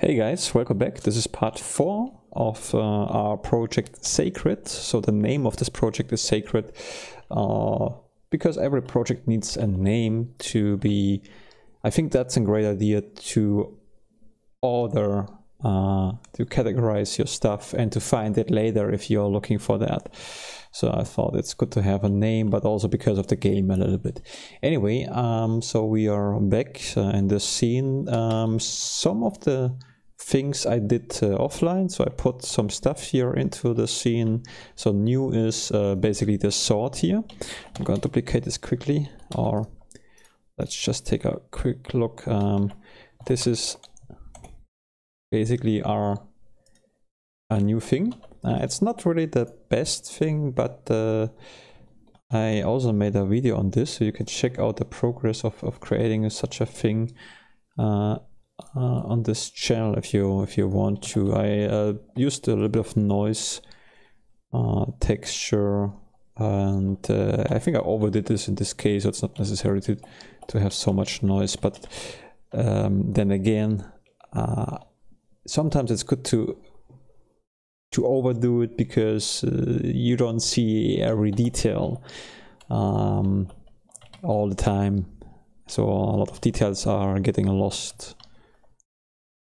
Hey guys, welcome back. This is part 4 of our project Sacred. So the name of this project is Sacred because every project needs a name to be... I think that's a great idea to order, to categorize your stuff and to find it later if you're looking for that. So I thought it's good to have a name, but also because of the game a little bit. Anyway, so we are back in the scene. Some of the things I did offline, so I put some stuff here into the scene. So new is basically the sword here. I'm going to duplicate this quickly, or let's just take a quick look. This is basically our new thing. It's not really the best thing, but I also made a video on this, so you can check out the progress of creating such a thing on this channel if you want to. I used a little bit of noise, texture, and I think I overdid this in this case, so it's not necessary to have so much noise, but then again, sometimes it's good to overdo it because you don't see every detail all the time, so a lot of details are getting lost.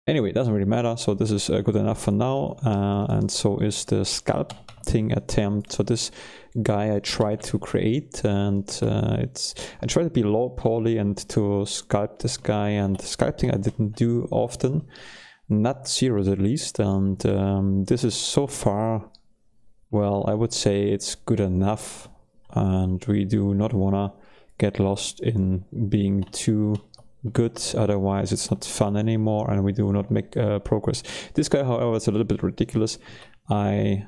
Anyway, it doesn't really matter, so this is good enough for now, and so is the sculpting attempt. So this guy I tried to create, and I tried to be low poly and to sculpt this guy, and sculpting I didn't do often. Not serious at least, and this is so far, well, I would say it's good enough, and we do not want to get lost in being too good, otherwise it's not fun anymore and we do not make progress. This guy, however, is a little bit ridiculous. I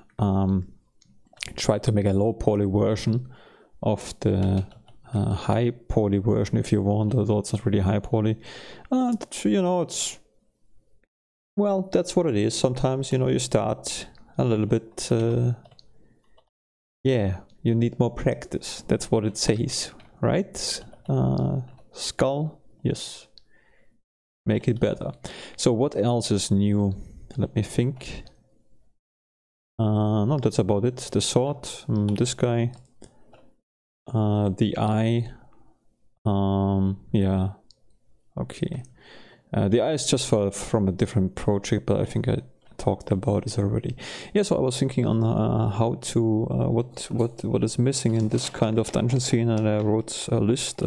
tried to make a low poly version of the high poly version, if you want, although it's not really high poly. You know, it's... well, that's what it is. Sometimes, you know, you start a little bit, yeah, you need more practice. That's what it says, right? Skull, yes. Make it better. So what else is new? Let me think. No, that's about it. The sword, this guy, the eye, yeah, okay. The eye is just from a different project, but I think I talked about this already. Yeah, so I was thinking on how to what is missing in this kind of dungeon scene, and I wrote a list,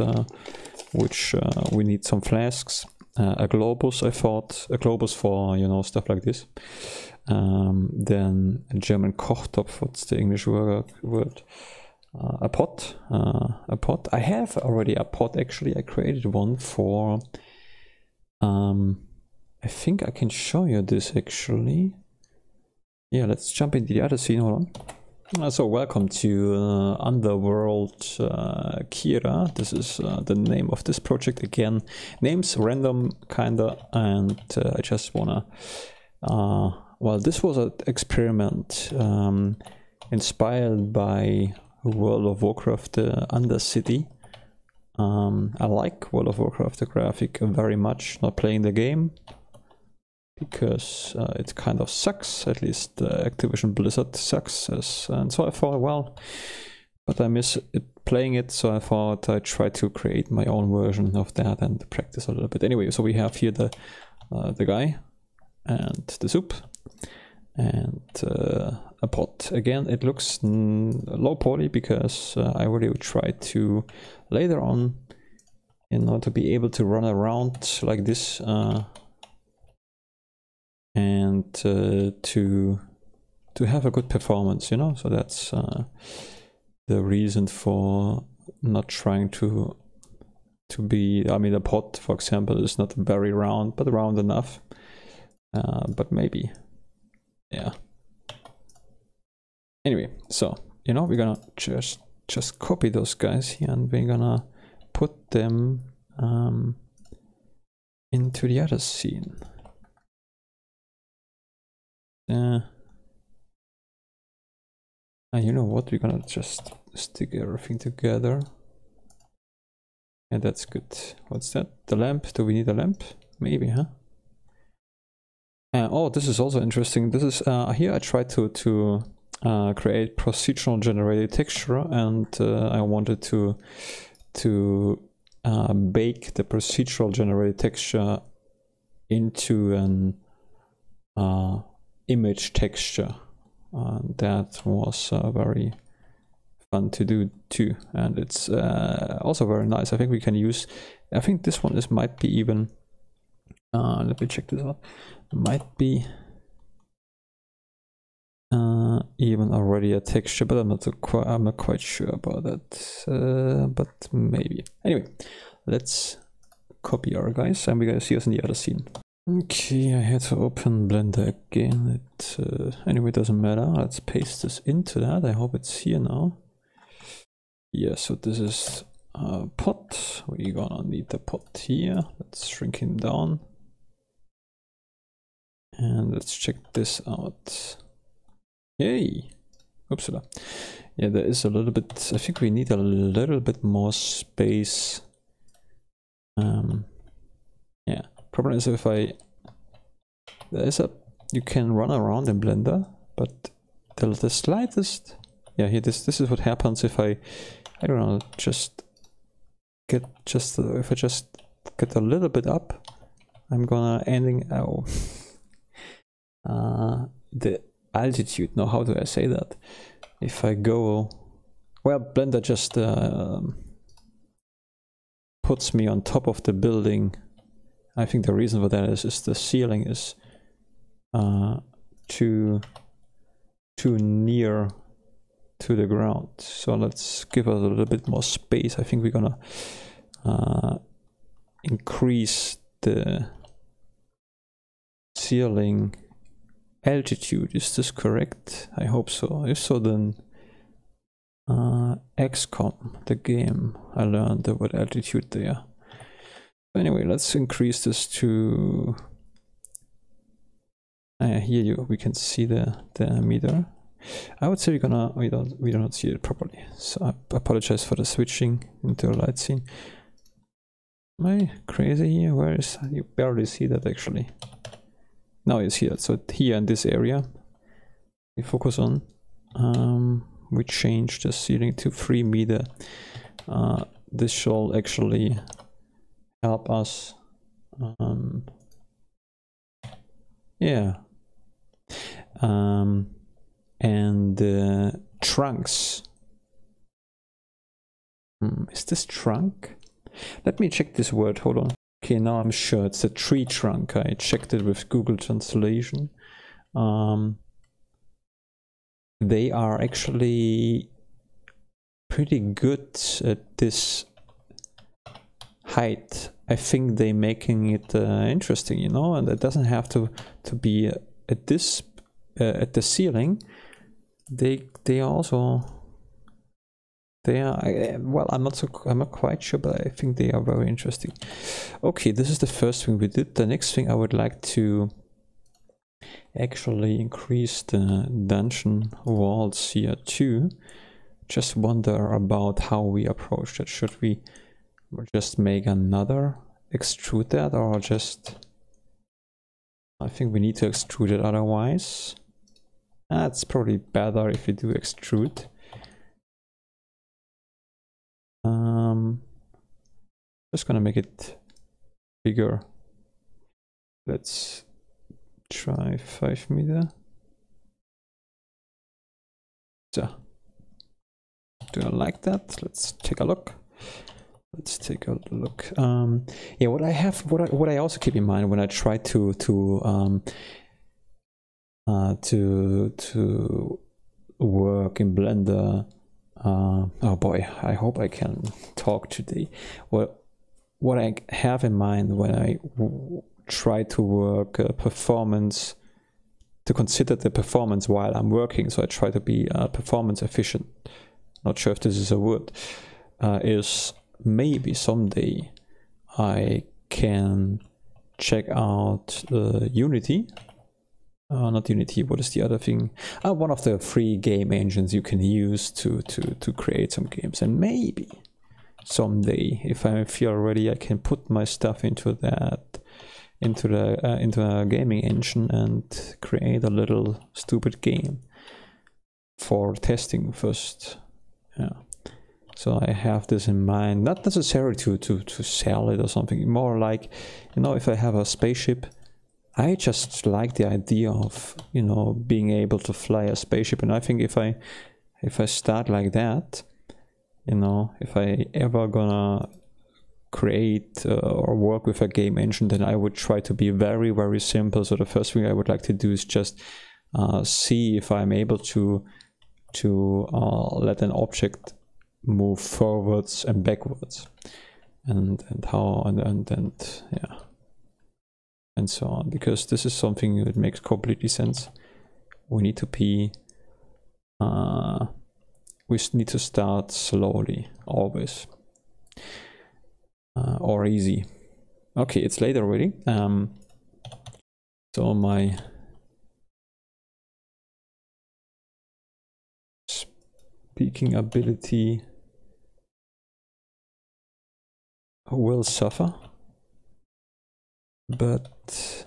which we need some flasks, a globus. I thought a globus for, you know, stuff like this. Then a German Kochtopf. What's the English word? A pot. A pot. I have already a pot. Actually, I created one for. I think I can show you this actually. Yeah, let's jump into the other scene. Hold on. So welcome to Underworld Kira. This is the name of this project again. Names random kinda, and I just wanna... well, this was an experiment inspired by World of Warcraft, the Undercity. I like World of Warcraft, the graphic, very much. Not playing the game because it kind of sucks, at least Activision Blizzard sucks, and so I thought, well, but I miss playing it, so I thought I'd try to create my own version of that and practice a little bit. Anyway, so we have here the guy and the soup and a pot. Again, it looks low poly because I really tried to later on, you know, to be able to run around like this and to have a good performance, you know. So that's the reason for not trying to be... I mean, the pot, for example, is not very round, but round enough. But maybe, yeah. Anyway, so, you know, we're gonna just copy those guys here, and we're gonna put them into the other scene. And you know what, we're gonna just stick everything together. And that's good. What's that? The lamp? Do we need a lamp? Maybe, huh? Oh, this is also interesting. This is here I tried to create procedural generated texture, and I wanted to bake the procedural generated texture into an image texture. That was very fun to do too, and it's also very nice. I think we can use, I think this one might be even, let me check this out, might be even already a texture, but I'm not quite sure about that, but maybe. Anyway, let's copy our guys, and we're gonna see us in the other scene. Okay, I had to open Blender again. Anyway, it doesn't matter. Let's paste this into that. I hope it's here now. Yeah, so this is a pot. We're gonna need the pot here. Let's shrink him down. And let's check this out. Yay! Oopsala. Yeah, there is a little bit, I think we need a little bit more space. Yeah, problem is if you can run around in Blender, but the slightest, yeah, here this is what happens if I don't know, if I just get a little bit up, I'm gonna the altitude. Now, how do I say that? If I go, well, Blender just puts me on top of the building. I think the reason for that is the ceiling is too near to the ground. So let's give us a little bit more space. I think we're gonna increase the ceiling altitude. Is this correct? I hope so. If so, then XCOM, the game, I learned the word altitude there. Anyway, let's increase this to here we can see the meter. I would say we do not see it properly, so I apologize for the switching into a light scene. Am I crazy here? Where is, you barely see that actually. Now you see that. So here in this area we focus on, we change the ceiling to 3 meter. This shall actually help us, yeah, and the trunks. Is this trunk? Let me check this word, hold on. Okay, now I'm sure it's a tree trunk. I checked it with Google Translation. They are actually pretty good at this height. I think they're making it interesting, you know, and it doesn't have to be at this at the ceiling. They are also, they are, well, I'm not quite sure, but I think they are very interesting. Okay, this is the first thing we did. The next thing, I would like to actually increase the dungeon walls here too. Just wonder about how we approach that. Should we just make another extrude that, or just, I think we need to extrude it otherwise. That's probably better if we do extrude. Just gonna make it bigger. Let's try 5 meter. So, do I like that? Let's take a look. Let's take a look. Yeah, what I also keep in mind when I try to work in Blender. Oh boy, I hope I can talk today. What I have in mind when I try to work performance, to consider the performance while I'm working, so I try to be performance efficient. Not sure if this is a word. Is maybe someday I can check out Unity. Not Unity, what is the other thing? One of the free game engines you can use to create some games. And maybe someday, if I feel ready, I can put my stuff into that into a gaming engine and create a little stupid game for testing first. Yeah. So I have this in mind, not necessarily to sell it or something, more like, you know, if I have a spaceship, I just like the idea of, you know, being able to fly a spaceship. And I think if I start like that, you know, if I ever gonna create or work with a game engine, then I would try to be very, very simple. So the first thing I would like to do is just see if I'm able to let an object move forwards and backwards, and how and yeah, and so on, because this is something that makes completely sense. We need to be we need to start slowly, always, or easy. Okay, it's late already. So my speaking ability will suffer, but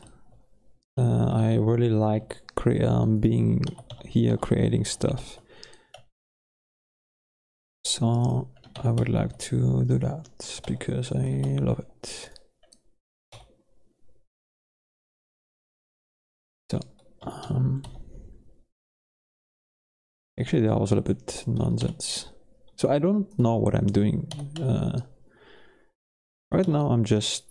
I really like being here creating stuff. So I would like to do that because I love it. So actually that was a little bit nonsense. So I don't know what I'm doing. Right now I'm just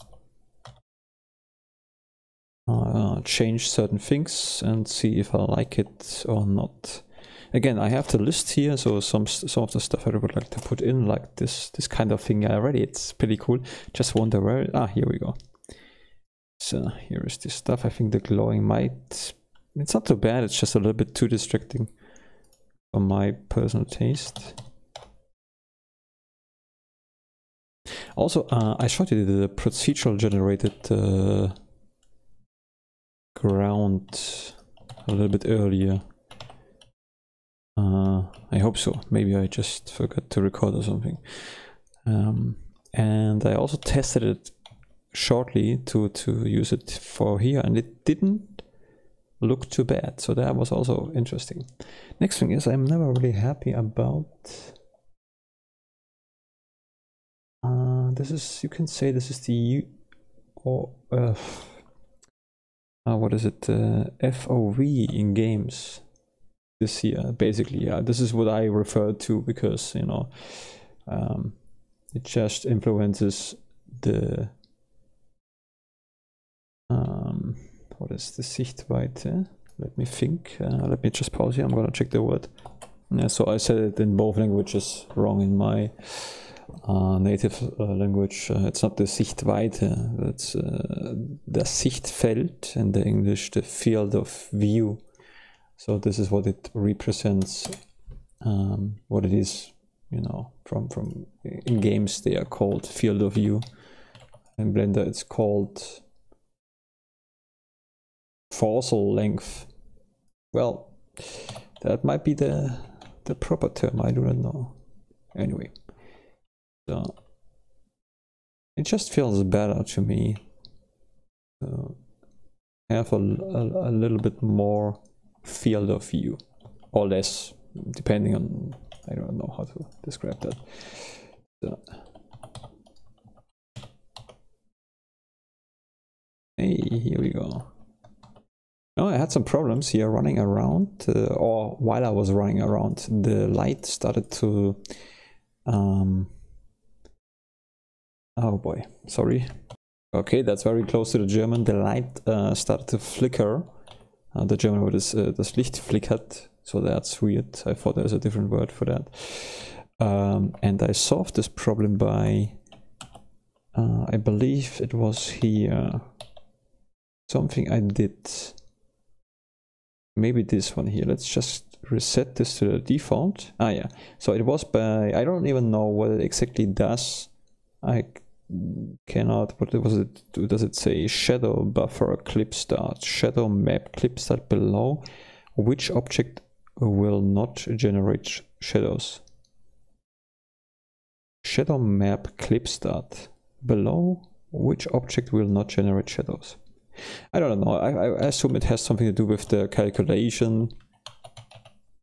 change certain things and see if I like it or not. Again, I have the list here, so some of the stuff I would like to put in, like this kind of thing already. It's pretty cool. Just wonder where. Here we go. So here is this stuff. I think the glowing might. It's not too bad. It's just a little bit too distracting for my personal taste. Also, I showed you the procedural generated ground a little bit earlier. I hope so. Maybe I just forgot to record or something. And I also tested it shortly to use it for here, and it didn't look too bad. So that was also interesting. Next thing is, I'm never really happy about. This is, you can say this is the what is it? FOV in games. This here, basically, yeah. This is what I refer to because, you know, it just influences the what is the Sichtweite? Let me think. Let me just pause here. I'm gonna check the word. Yeah, so I said it in both languages wrong in my native language. It's not the Sichtweite. It's the Sichtfeld, in the English, the field of view. So this is what it represents, what it is, you know, from in games they are called field of view. In Blender it's called focal length. Well, that might be the proper term, I do not know. Anyway, so it just feels better to me to have a little bit more field of view, or less, depending on, I don't know how to describe that. So, hey, here we go. Oh, I had some problems here running around, or while I was running around, the light started to oh boy, sorry. Okay, that's very close to the German. The light started to flicker. The German word is das Licht flickert, so that's weird. I thought there's a different word for that. And I solved this problem by, I believe it was here, something I did. Maybe this one here. Let's just reset this to the default. Yeah. So it was by, I don't even know what it exactly does. I cannot, what was it do? Does it say shadow buffer clip start, shadow map clip start below which object will not generate shadows? Shadow map clip start below which object will not generate shadows? I don't know. I assume it has something to do with the calculation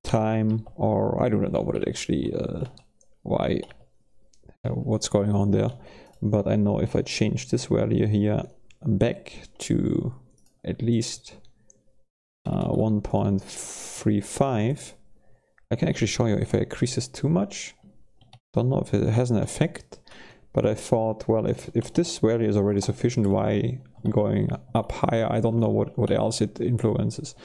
time, or I don't know what it actually, what's going on there. But I know if I change this value here back to at least 1.35, I can actually show you if I increase this too much. Don't know if it has an effect, but I thought, well, if this value is already sufficient, why going up higher? I don't know what else it influences.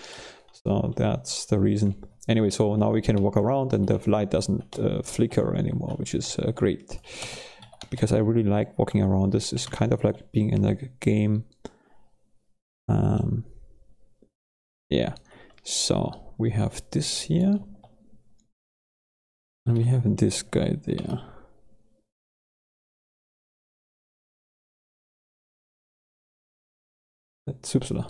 So that's the reason. Anyway, so now we can walk around and the light doesn't flicker anymore, which is great. Because I really like walking around. This is kind of like being in a game. Yeah, so we have this here. And we have this guy there. That's super.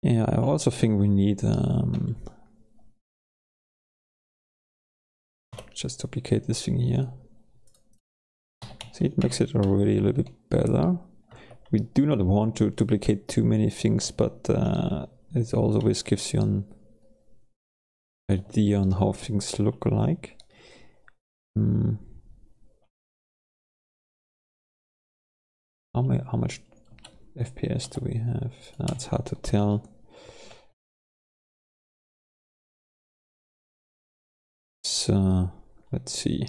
Yeah, I also think we need just duplicate this thing here. See, it makes it already a little bit better. We do not want to duplicate too many things, but it always gives you an idea on how things look like. How much FPS do we have? That's hard to tell. So let's see.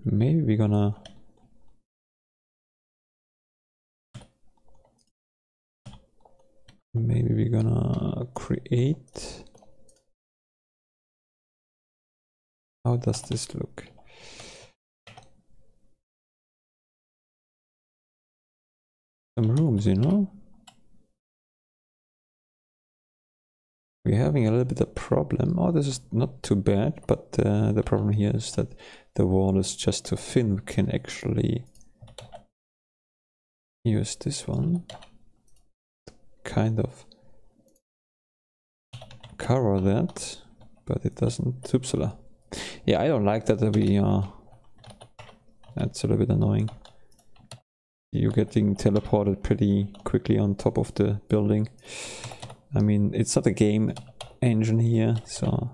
Maybe we're gonna create. How does this look? Some rooms, you know? We're having a little bit of problem. Oh, this is not too bad, but the problem here is that the wall is just too thin. We can actually use this one to kind of cover that, but it doesn't. Tupsala. Yeah, I don't like that we are. That's a little bit annoying. You're getting teleported pretty quickly on top of the building. I mean, it's not a game engine here, so...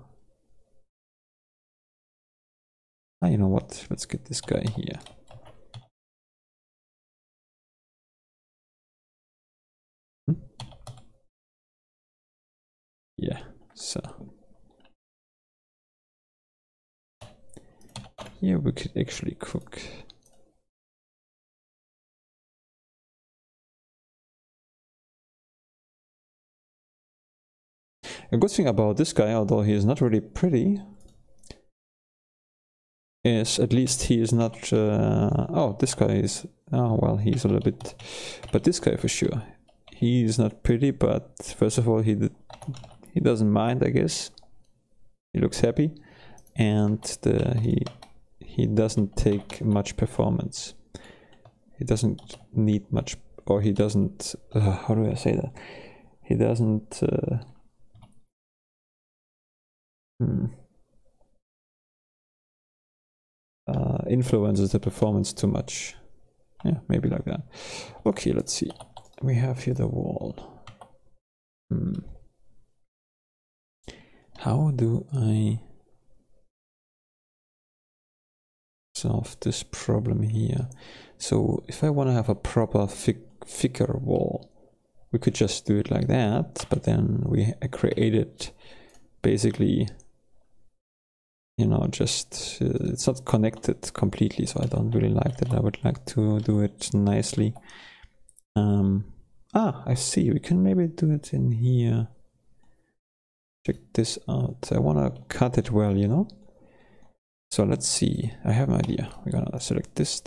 you know what? Let's get this guy here. Yeah, so... here we could actually cook. A good thing about this guy, although he is not really pretty, is at least he is not... oh, this guy is... oh, well, he's a little bit... but this guy for sure. He is not pretty, but first of all, he doesn't mind, I guess. He looks happy. And he doesn't take much performance. He doesn't need much... or he doesn't... how do I say that? He doesn't... influences the performance too much. Yeah, maybe like that. Okay, let's see. We have here the wall. How do I solve this problem here? So if I want to have a proper thicker wall, we could just do it like that, but then we created basically, you know, just it's not connected completely, so I don't really like that. I would like to do it nicely. I see, we can maybe do it in here. Check this out. I want to cut it well, you know. So let's see, I have an idea. We're gonna select this,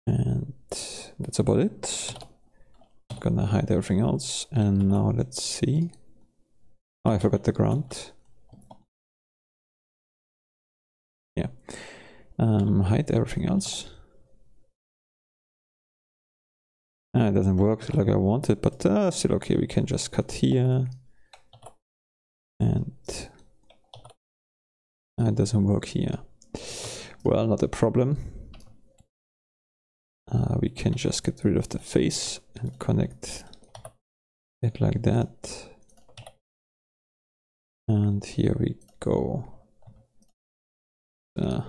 and that's about it. I'm gonna hide everything else, and now let's see. Oh, I forgot the ground. Yeah, hide everything else. It doesn't work like I wanted, but still okay. We can just cut here, it doesn't work here. Well, not a problem. We can just get rid of the face and connect it like that. And here we go. Yeah,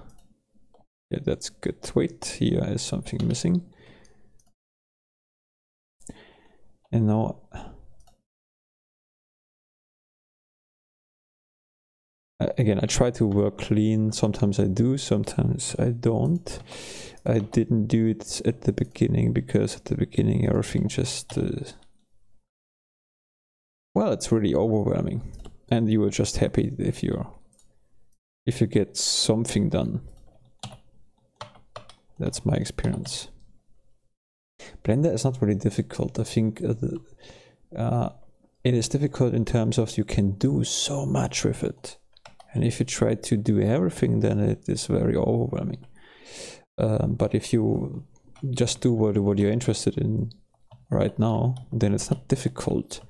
that's good. Wait, here is something missing. And now again, I try to work clean. Sometimes I do, sometimes I don't. I didn't do it at the beginning because at the beginning everything just well, it's really overwhelming, and you are just happy if you get something done. That's my experience. Blender is not really difficult. I think it is difficult in terms of you can do so much with it, and if you try to do everything, then it is very overwhelming. But if you just do what you're interested in right now, then it's not difficult.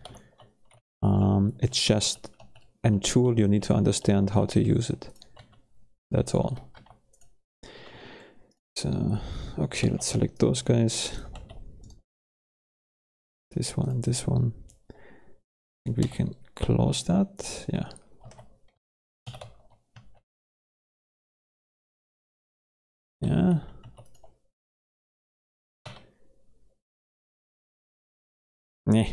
It's just a tool. You need to understand how to use it. That's all. So, okay, let's select those guys. This one and this one. I think we can close that. Yeah. Yeah. Nah.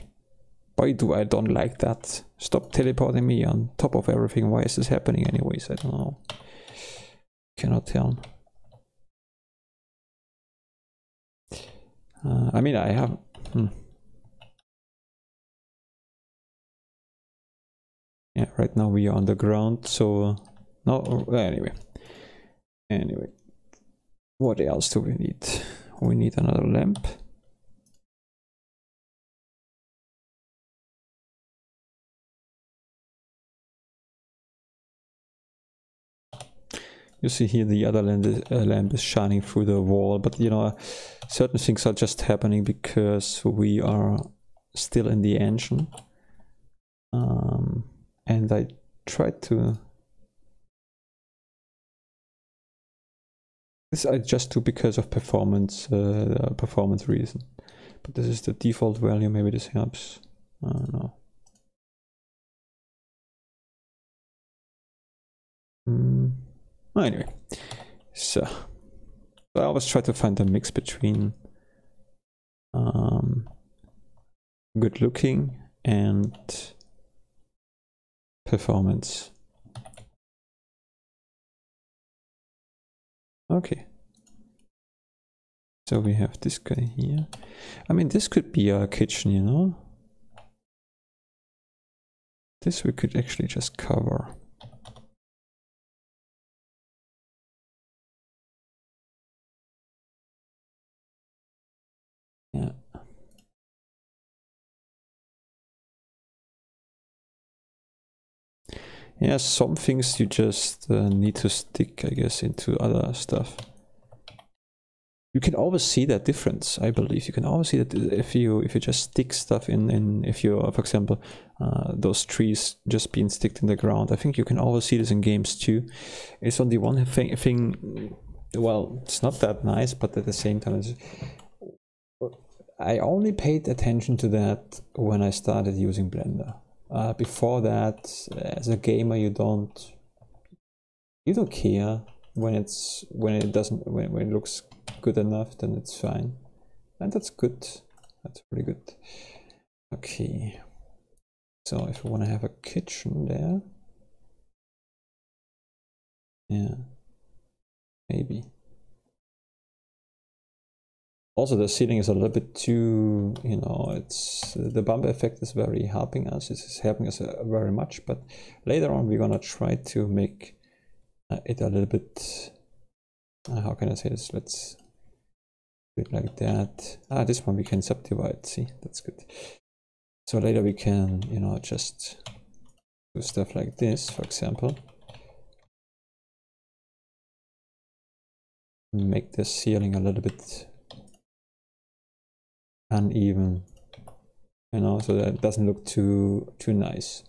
Why do I don't like that? Stop teleporting me on top of everything. Why is this happening anyways? I don't know. Cannot tell. I mean, I have... Yeah, right now we are on the ground, so... no, anyway. Anyway. What else do we need? We need another lamp. You see here the other lamp is shining through the wall, but you know, certain things are just happening because we are still in the engine. And I tried to... this I just do because of performance reason. But this is the default value, maybe this helps. I don't know. Anyway, so I always try to find a mix between good looking and performance. Okay. So we have this guy here. I mean, this could be our kitchen, you know? This we could actually just cover. Yeah. Yeah, some things you just need to stick, I guess, into other stuff. You can always see that difference, I believe. You can always see that if you just stick stuff in if you, for example, those trees just being sticked in the ground. I think you can always see this in games too. It's on the one thing, well, it's not that nice, but at the same time, I only paid attention to that when I started using Blender. Before that, as a gamer, you don't care when it looks good enough, then it's fine, and that's good. That's pretty good. Okay, so if we want to have a kitchen there, yeah, maybe. Also, the ceiling is a little bit too, you know, it's the bump effect is very helping us. It's helping us very much, but later on we're gonna try to make it a little bit. How can I say this? Let's do it like that. This one we can subdivide. See, that's good. So later we can, you know, just do stuff like this, for example. Make the ceiling a little bit uneven, you know, so that it doesn't look too nice.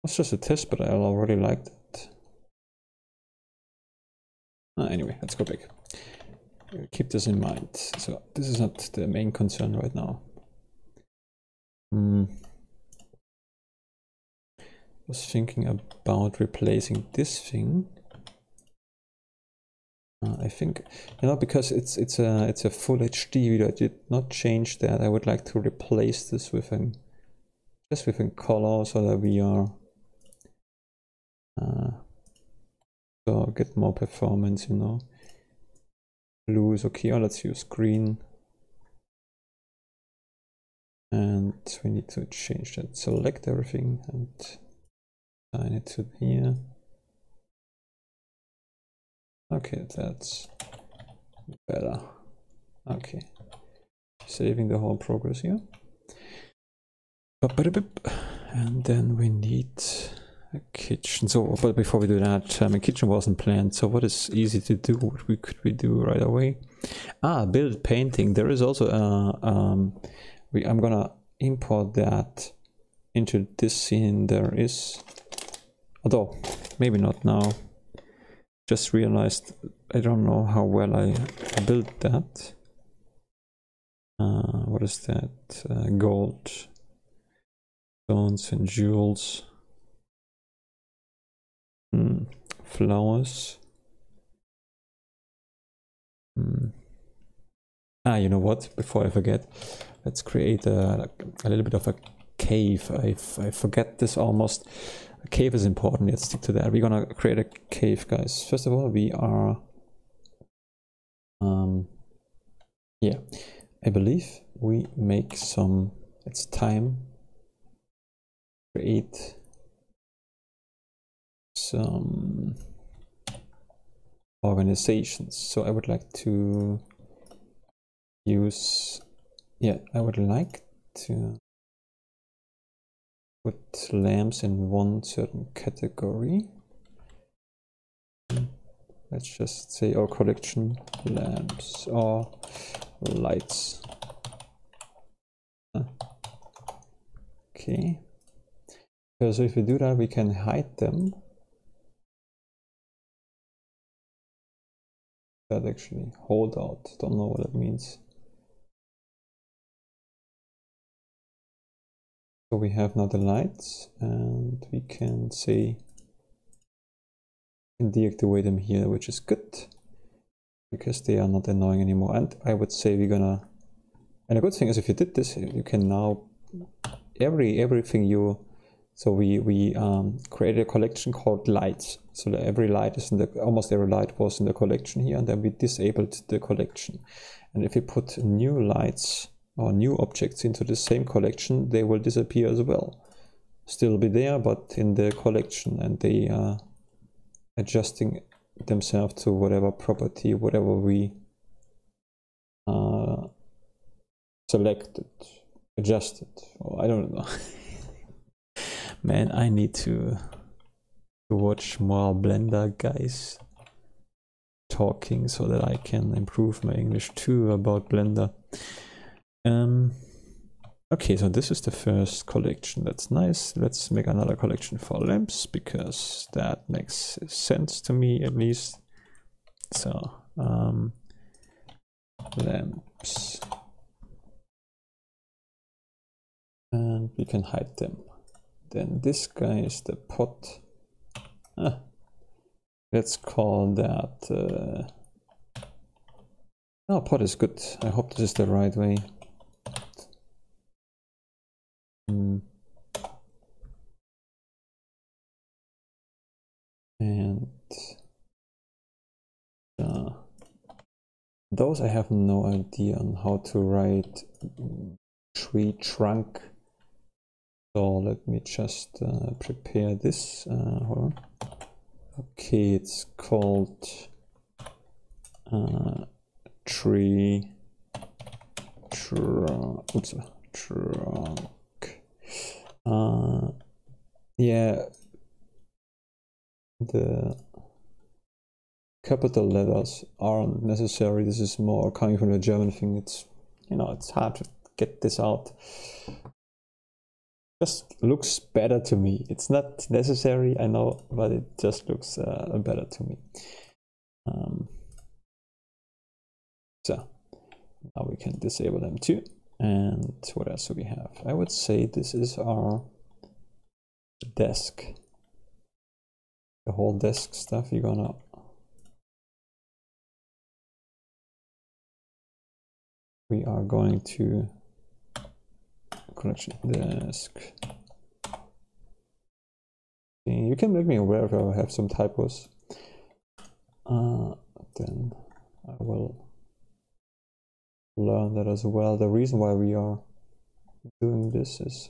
It's just a test, but I already liked it. Anyway, let's go back. Keep this in mind. So this is not the main concern right now. Was thinking about replacing this thing. I think, you know, because it's a full HD video, I did not change that. I would like to replace this with just with a color so that we are so get more performance, you know. Blue is okay. Let's use green. And we need to change that. Select everything and assign it to here. Okay, that's better. Okay, saving the whole progress here. And then we need a kitchen. So, but before we do that, my kitchen wasn't planned. So what is easy to do? What could we do right away? Build painting. There is also I'm gonna import that into this scene. There is, although maybe not now. Just realized I don't know how well I built that. What is that? Gold, stones and jewels. Flowers. You know what? Before I forget, let's create a little bit of a cave. I forget this almost. A cave is important. Let's stick to that. We're gonna create a cave, guys. First of all, we are yeah, I believe we make some, it's time, create some organizations. So I would like to use, I would like to put lamps in one certain category. Let's just say our collection lamps or lights. Okay. So if we do that, we can hide them. That actually hold out. Don't know what that means. So we have now the lights, and we can say deactivate them here, which is good because they are not annoying anymore. And I would say we're gonna, and a good thing is if you did this, you can now everything you, so we created a collection called lights. So that every light is in the, almost every light was in the collection here, and then we disabled the collection. And if we put new lights or new objects into the same collection, they will disappear as well. Still be there, but in the collection, and they are adjusting themselves to whatever property, whatever we selected, adjusted, or I don't know. Man, I need to watch more Blender guys talking so that I can improve my English too about Blender. Okay, so this is the first collection. That's nice. Let's make another collection for lamps because that makes sense to me at least. So lamps, and we can hide them. Then this guy is the pot. Let's call that oh, pot is good. I hope this is the right way. And those I have no idea on how to write tree trunk. So let me just prepare this. Hold on. Okay, it's called tree trunk. Oops, trunk. Yeah, the capital letters aren't necessary. This is more coming from the German thing. It's, you know, it's hard to get this out. just looks better to me. It's not necessary, I know, but it just looks better to me. So now we can disable them too. And what else do we have? I would say this is our desk. The whole desk stuff you're gonna we are going to collection desk. You can make me aware if I have some typos. Then I will learn that as well. The reason why we are doing this is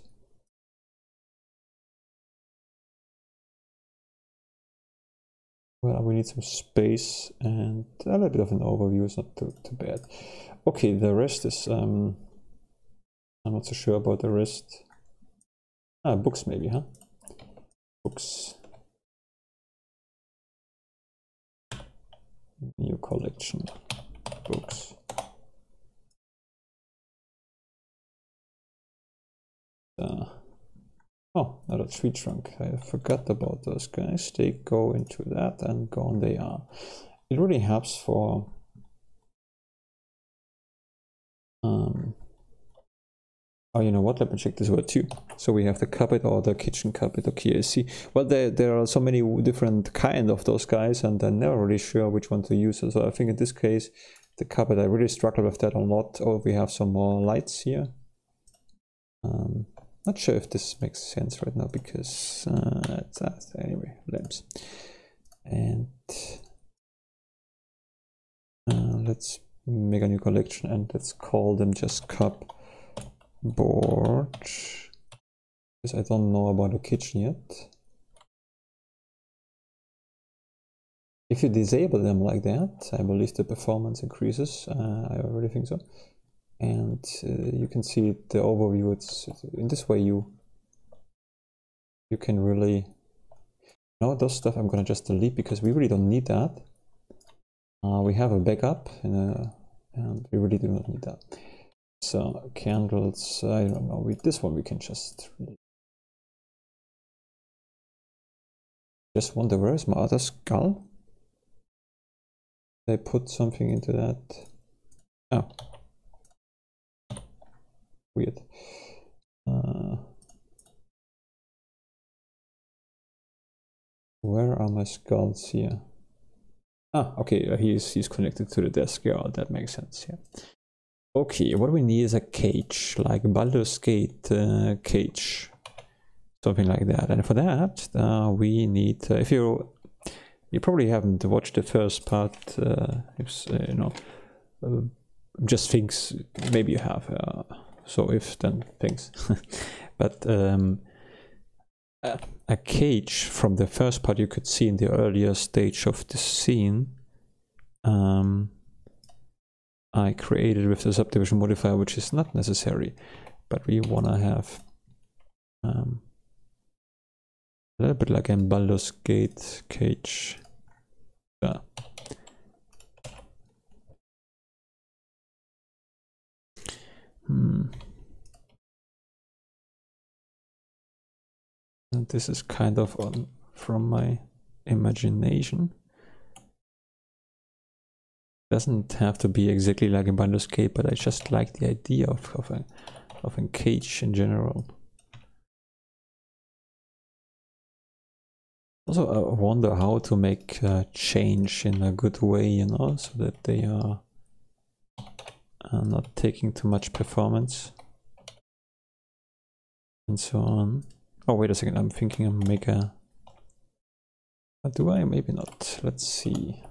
well, we need some space and a little bit of an overview is not too bad. Okay, the rest is I'm not so sure about the rest. Books maybe, huh? Books. New collection. Books. Oh, another tree trunk. I forgot about those guys. They go into that and gone they are. It really helps for oh, you know what? Let me check this word too. So we have the cupboard or the kitchen cupboard. Okay, I see. Well, there are so many different kind of those guys, and I'm never really sure which one to use. So I think in this case, the cupboard, I really struggle with that a lot. Oh, we have some more lights here. Not sure if this makes sense right now because anyway, lamps. And let's make a new collection and let's call them just cupboard. Because I don't know about the kitchen yet. If you disable them like that, I believe the performance increases. I already think so. And you can see the overview. It's in this way you can really those stuff I'm gonna just delete because we really don't need that. We have a backup and we really do not need that. So candles, I don't know. With this one we can just wonder where is my other skull? They put something into that. Oh. Weird. Where are my skulls here? Ah, okay, he's connected to the desk. Yeah, that makes sense. Yeah. Okay, what we need is a cage, like Baldur's Gate cage, something like that. And for that, we need. If you probably haven't watched the first part, just things. Maybe you have. So if then things, but a cage from the first part you could see in the earlier stage of the scene. I created with the subdivision modifier, which is not necessary, but we want to have a little bit like a Baldur's Gate cage. Yeah. And this is kind of from my imagination. Doesn't have to be exactly like a Baldur's Gate, but I just like the idea of a cage in general. Also, I wonder how to make change in a good way, so that they are not taking too much performance and so on. Oh, wait a second, I'm thinking I'll make a... do I? Maybe not. Let's see.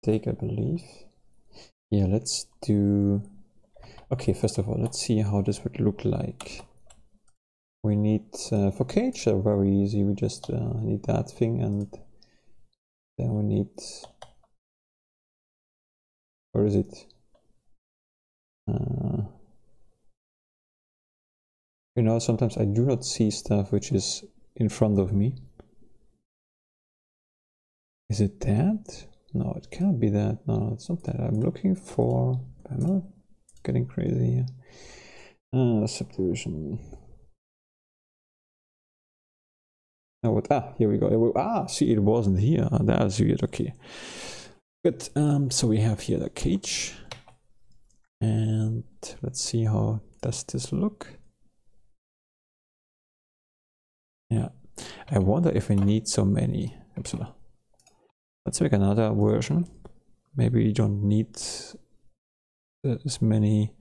Take, I believe. Yeah, let's do... Okay, first of all, let's see how this would look like. We need, for cage, very easy, we just need that thing, and then we need... Where is it? Sometimes I do not see stuff which is in front of me. Is it that? No, it can't be that. No, it's not that. I'm looking for. I'm not getting crazy here. Subdivision. Oh, what? Ah, here we go. Ah, see, it wasn't here. That's weird. Okay. Good. So we have here the cage. And let's see how does this look. Yeah. I wonder if we need so many. Epsilon. Let's make another version. Maybe we don't need as many.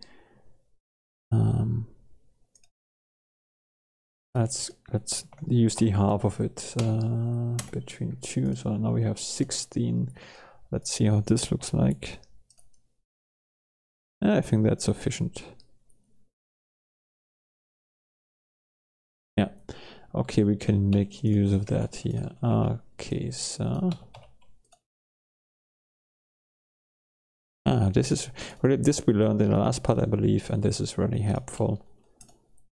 Let's use the half of it between 2. So now we have 16. Let's see how this looks like. I think that's sufficient. Yeah. Okay, we can make use of that here. Okay, so this is really, this we learned in the last part, I believe, and this is really helpful.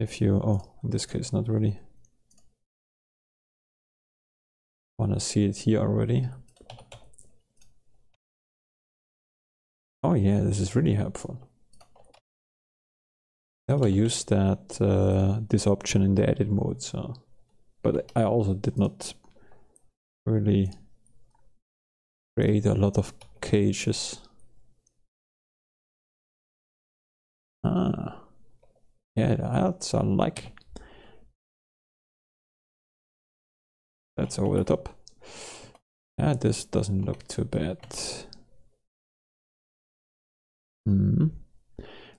If you, in this case, not really want to see it here already. Oh yeah, this is really helpful. Never used that this option in the edit mode, so, but I also did not really create a lot of cages. Yeah, that's like. That's over the top. Yeah, this doesn't look too bad.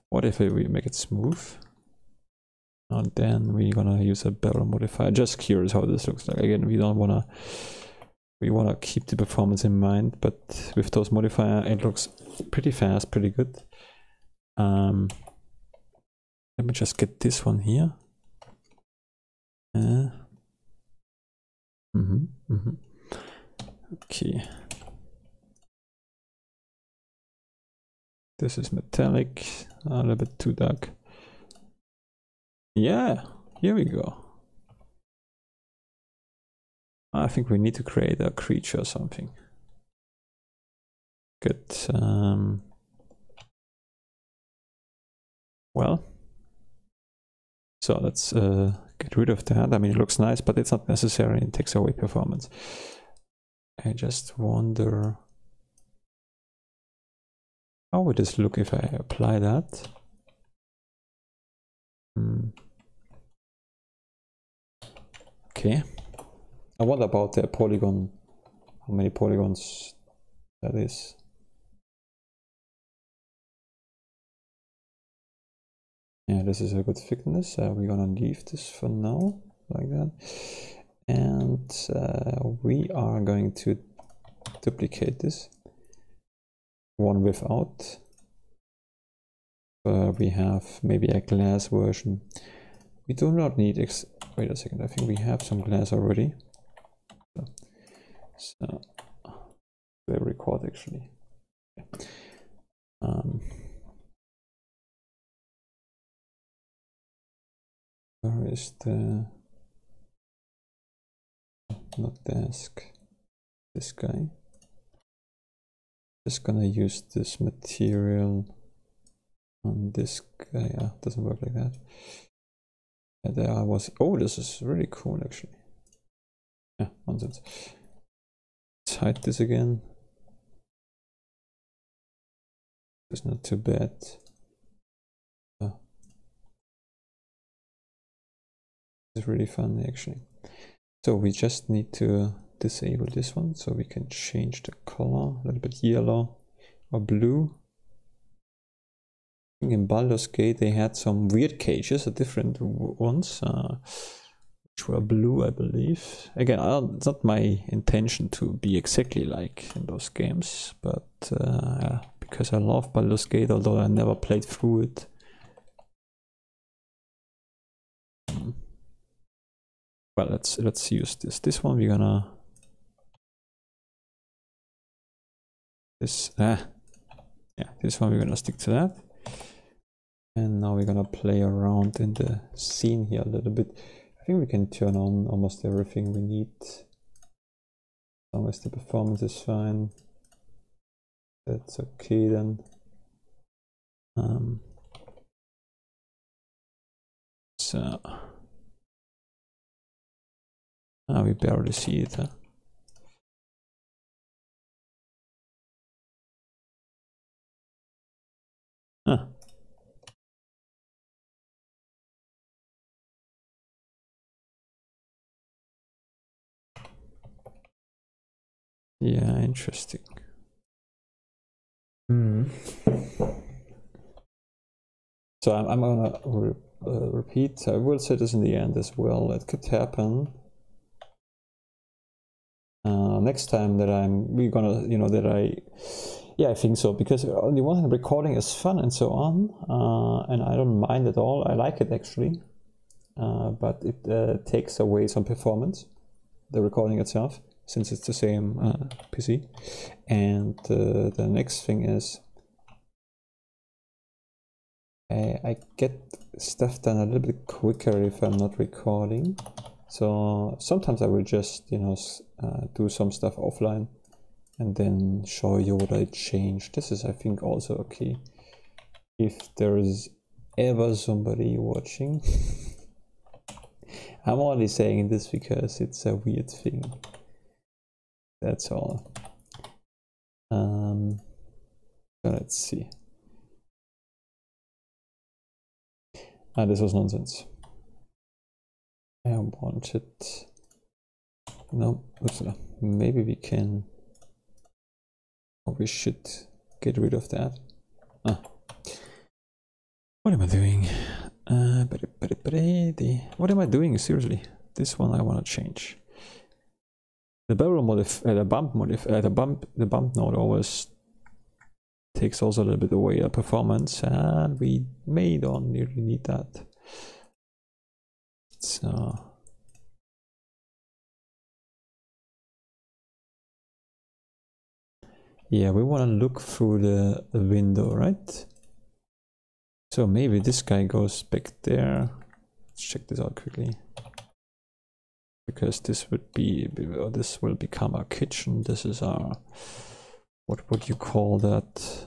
What if we make it smooth? And then we're gonna use a barrel modifier. Just curious how this looks like. Again, we wanna keep the performance in mind, but with those modifiers, it looks pretty fast, pretty good. Let me just get this one here. Okay. This is metallic, a little bit too dark. Yeah, here we go. I think we need to create a creature or something. Good. Well, so let's get rid of that. I mean, it looks nice, but it's not necessary. It takes away performance. I just wonder how would this look if I apply that. Okay. I wonder about the polygon, how many polygons that is. Yeah, this is a good thickness. We're gonna leave this for now, like that. And we are going to duplicate this. One without. We have maybe a glass version. We do not need wait a second, I think we have some glass already. So we record actually. Where is the not desk? This guy. Just gonna use this material on this guy. Yeah, doesn't work like that. Yeah, there I was. Oh, this is really cool actually. Yeah, nonsense. Let's hide this again. It's not too bad. It's really fun actually. So we just need to disable this one so we can change the color a little bit yellow or blue. I think in Baldur's Gate they had some weird cages, different ones, which were blue, I believe. Again, it's not my intention to be exactly like in those games, but because I love Baldur's Gate, although I never played through it. Well, let's use this. This one we're gonna this one we're gonna stick to that. And now we're gonna play around in the scene here a little bit. I think we can turn on almost everything we need, as long as the performance is fine. That's okay then. So we barely see it, huh? Huh. Yeah, interesting. So I'm gonna repeat. I will say this in the end as well. It could happen next time that we're gonna, you know, that yeah, I think so, because on the one hand, recording is fun and so on, and I don't mind at all. I like it actually, but it takes away some performance, the recording itself, since it's the same PC. And the next thing is I get stuff done a little bit quicker if I'm not recording. So sometimes I will just, you know, do some stuff offline and then show you what I changed. This is, I think, also okay if there is ever somebody watching. I'm only saying this because it's a weird thing. That's all. So let's see. This was nonsense. I wanted. No, maybe we can. Or we should get rid of that. What am I doing? What am I doing? Seriously, this one I want to change. The barrel the bump node always takes also a little bit away the performance, and we may don't really need that. So yeah, we want to look through the window, right? So maybe this guy goes back there. Let's check this out quickly. Because this would be, this will become our kitchen. This is our, what would you call that?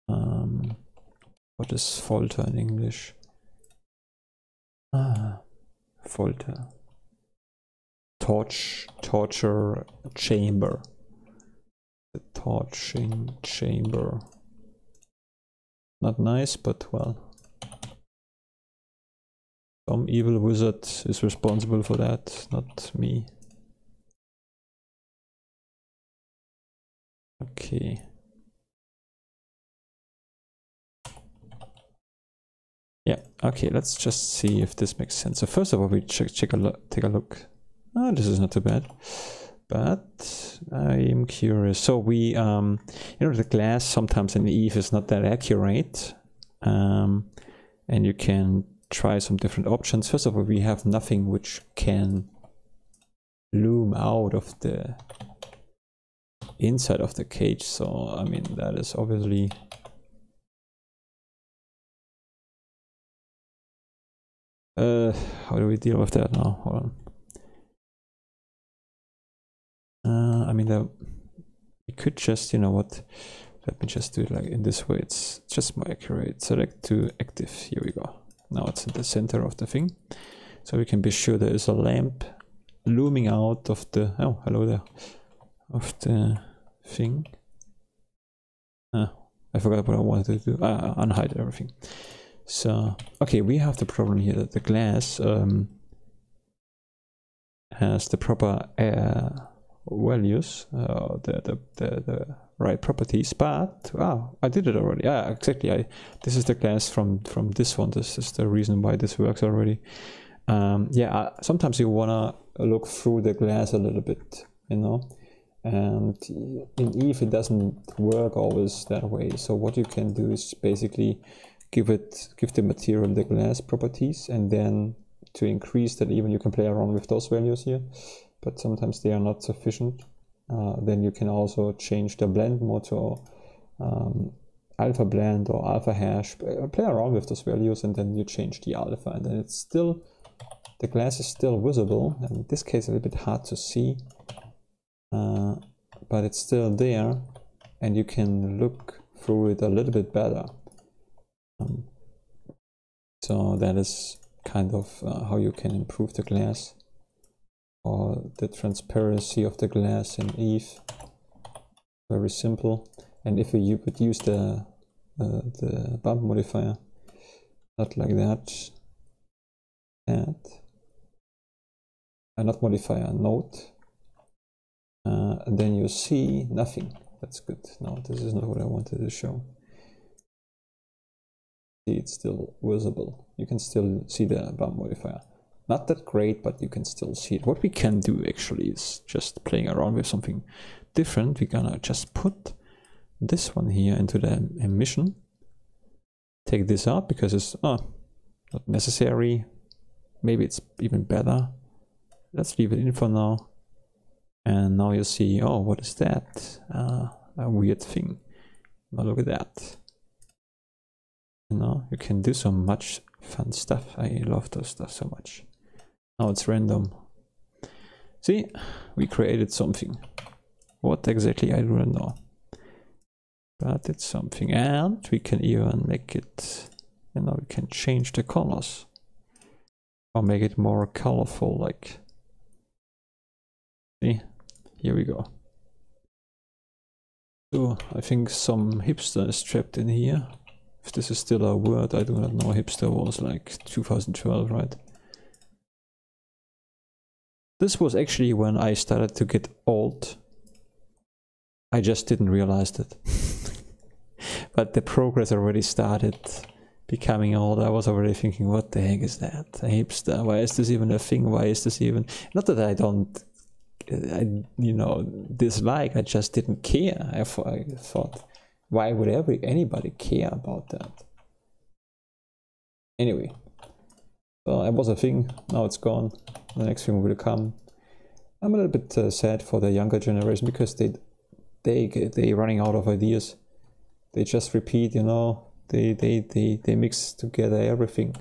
What is Folter in English? Folter. Torture chamber. The torching chamber. Not nice, but well. Some evil wizard is responsible for that, not me. Okay. Yeah, okay, let's just see if this makes sense. So first of all, we take a look. Oh, this is not too bad. But I'm curious. So we, you know, the glass sometimes in Eve is not that accurate. And you can try some different options. First of all, we have nothing which can loom out of the inside of the cage. So, I mean, that is obviously... how do we deal with that now? Hold on. I mean, we could just, you know what, let me just do it like in this way. It's just more accurate. Select to active. Here we go. Now it's in the center of the thing. So we can be sure there is a lamp looming out of the, oh, hello there, of the thing. I forgot what I wanted to do. Unhide everything. So, okay, we have the problem here that the glass has the proper values, the right properties, but I did it already. Yeah, exactly. This is the glass from this one. This is the reason why this works already. Yeah, sometimes you wanna look through the glass a little bit, you know, and in Eve it doesn't work always that way. So what you can do is basically give the material the glass properties, and then to increase that, even you can play around with those values here, but sometimes they are not sufficient. Then you can also change the blend mode to alpha blend or alpha hash. Play around with those values, and then you change the alpha, and then it's still, the glass is still visible. And in this case, a little bit hard to see, but it's still there. and you can look through it a little bit better. So that is kind of how you can improve the glass, or the transparency of the glass in Eve. Very simple. And if you would use the bump modifier, not like that, not modifier, node, and then you see nothing. That's good. No, this is not what I wanted to show. See, it's still visible. You can still see the bump modifier. Not that great, but you can still see it. What we can do actually is just playing around with something different. We're gonna just put this one here into the emission. Take this out because it's not necessary. Maybe it's even better. Let's leave it in for now. And now you see, oh, what is that? A weird thing. Now look at that. You know, you can do so much fun stuff. I love those stuff so much. Now it's random. See, we created something. What exactly, I don't know. But it's something. And we can even make it, you know, we can change the colors. Or make it more colorful, like. See, here we go. So I think some hipster is trapped in here. If this is still a word, I do not know. Hipster was like 2012, right? This was actually when I started to get old. I just didn't realize it. But the progress already started becoming old. I was already thinking, what the heck is that? A hipster? Why is this even a thing? Why is this even... Not that I don't, you know, dislike. I just didn't care. I thought, why would anybody care about that? Anyway, well, it was a thing. Now it's gone. The next thing will come. I'm a little bit sad for the younger generation because they running out of ideas. They just repeat, you know. They mix together everything.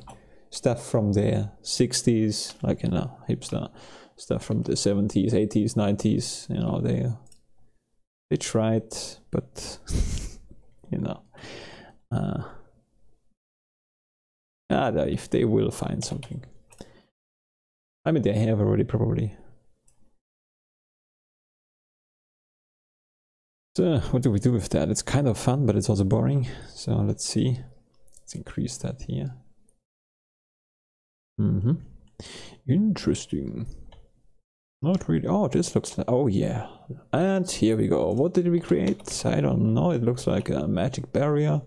Stuff from the 60s, like, you know, hipster. Stuff from the 70s, 80s, 90s. You know, they tried, but you know, if they will find something. I mean, they have already probably. So what do we do with that? It's kind of fun, but it's also boring. So let's see. Let's increase that here. Interesting. Not really. Oh, this looks like... Oh, yeah. And here we go. What did we create? I don't know. It looks like a magic barrier.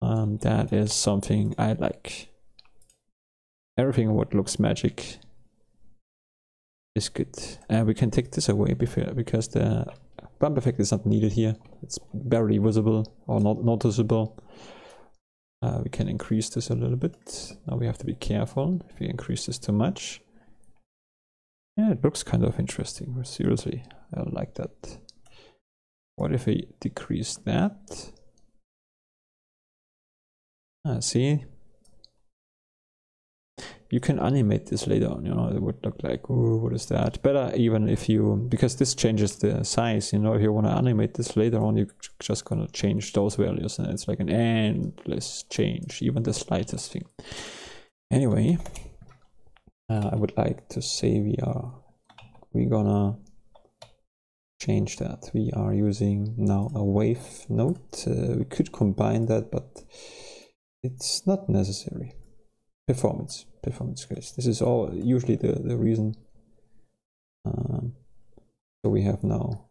That is something I like. Everything what looks magic is good. And we can take this away because the bump effect is not needed here. It's barely visible or not noticeable. We can increase this a little bit. Now we have to be careful if we increase this too much. Yeah, it looks kind of interesting. Seriously, I like that. What if we decrease that? See? You can animate this later on, you know, it would look like, ooh, what is that? Better even if you, because this changes the size, you know, if you want to animate this later on, you're just gonna change those values and it's like an endless change, even the slightest thing. Anyway, I would like to say we're gonna change that. We are using now a wave node. We could combine that, but it's not necessary. Performance case. This is all usually the reason. So we have now,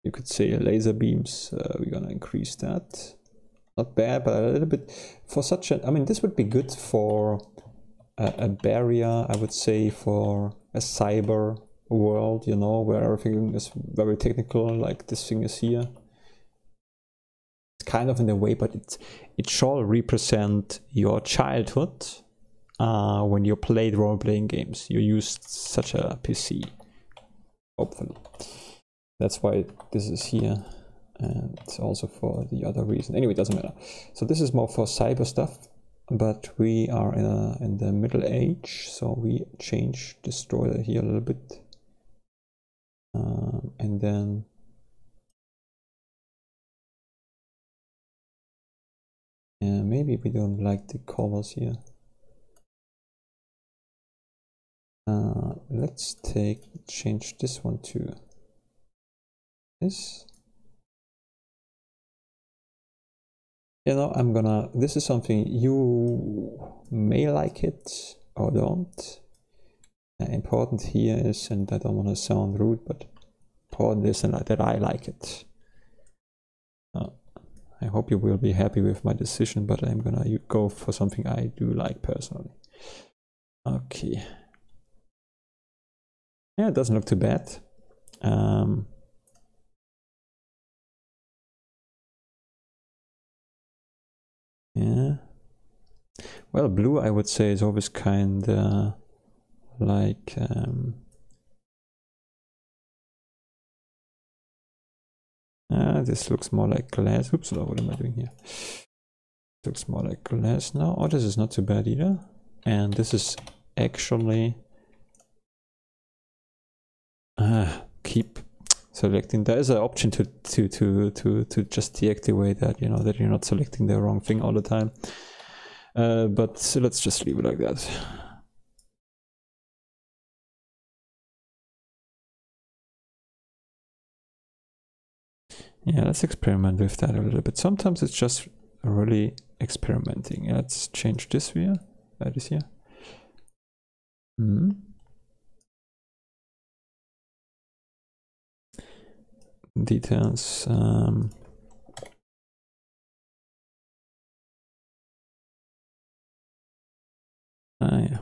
you could say, laser beams. We're gonna increase that. Not bad, but a little bit for such a. I mean, this would be good for a barrier. I would say for a cyber world, you know, where everything is very technical, like this thing is here. Kind of in a way, but it shall represent your childhood when you played role-playing games. You used such a PC, hopefully. That's why this is here, and also for the other reason. Anyway, it doesn't matter. So this is more for cyber stuff, but we are in the Middle Age, so we change destroyer here a little bit, and then Yeah, maybe we don't like the colors here. Let's change this one to this. You know, this is something you may like it or don't. Important here is, and I don't want to sound rude, but important is that I like it. I hope you will be happy with my decision, but I'm gonna go for something I do like personally. Okay. Yeah, it doesn't look too bad. Yeah. Well, blue I would say is always kinda like this looks more like glass. Oops, what am I doing here? Looks more like glass now. Oh, this is not too bad either. And this is actually keep selecting. There is an option to just deactivate that, you know, that you're not selecting the wrong thing all the time. But let's just leave it like that. Yeah, let's experiment with that a little bit. Sometimes it's just really experimenting. Let's change this here. This here. Details. Yeah.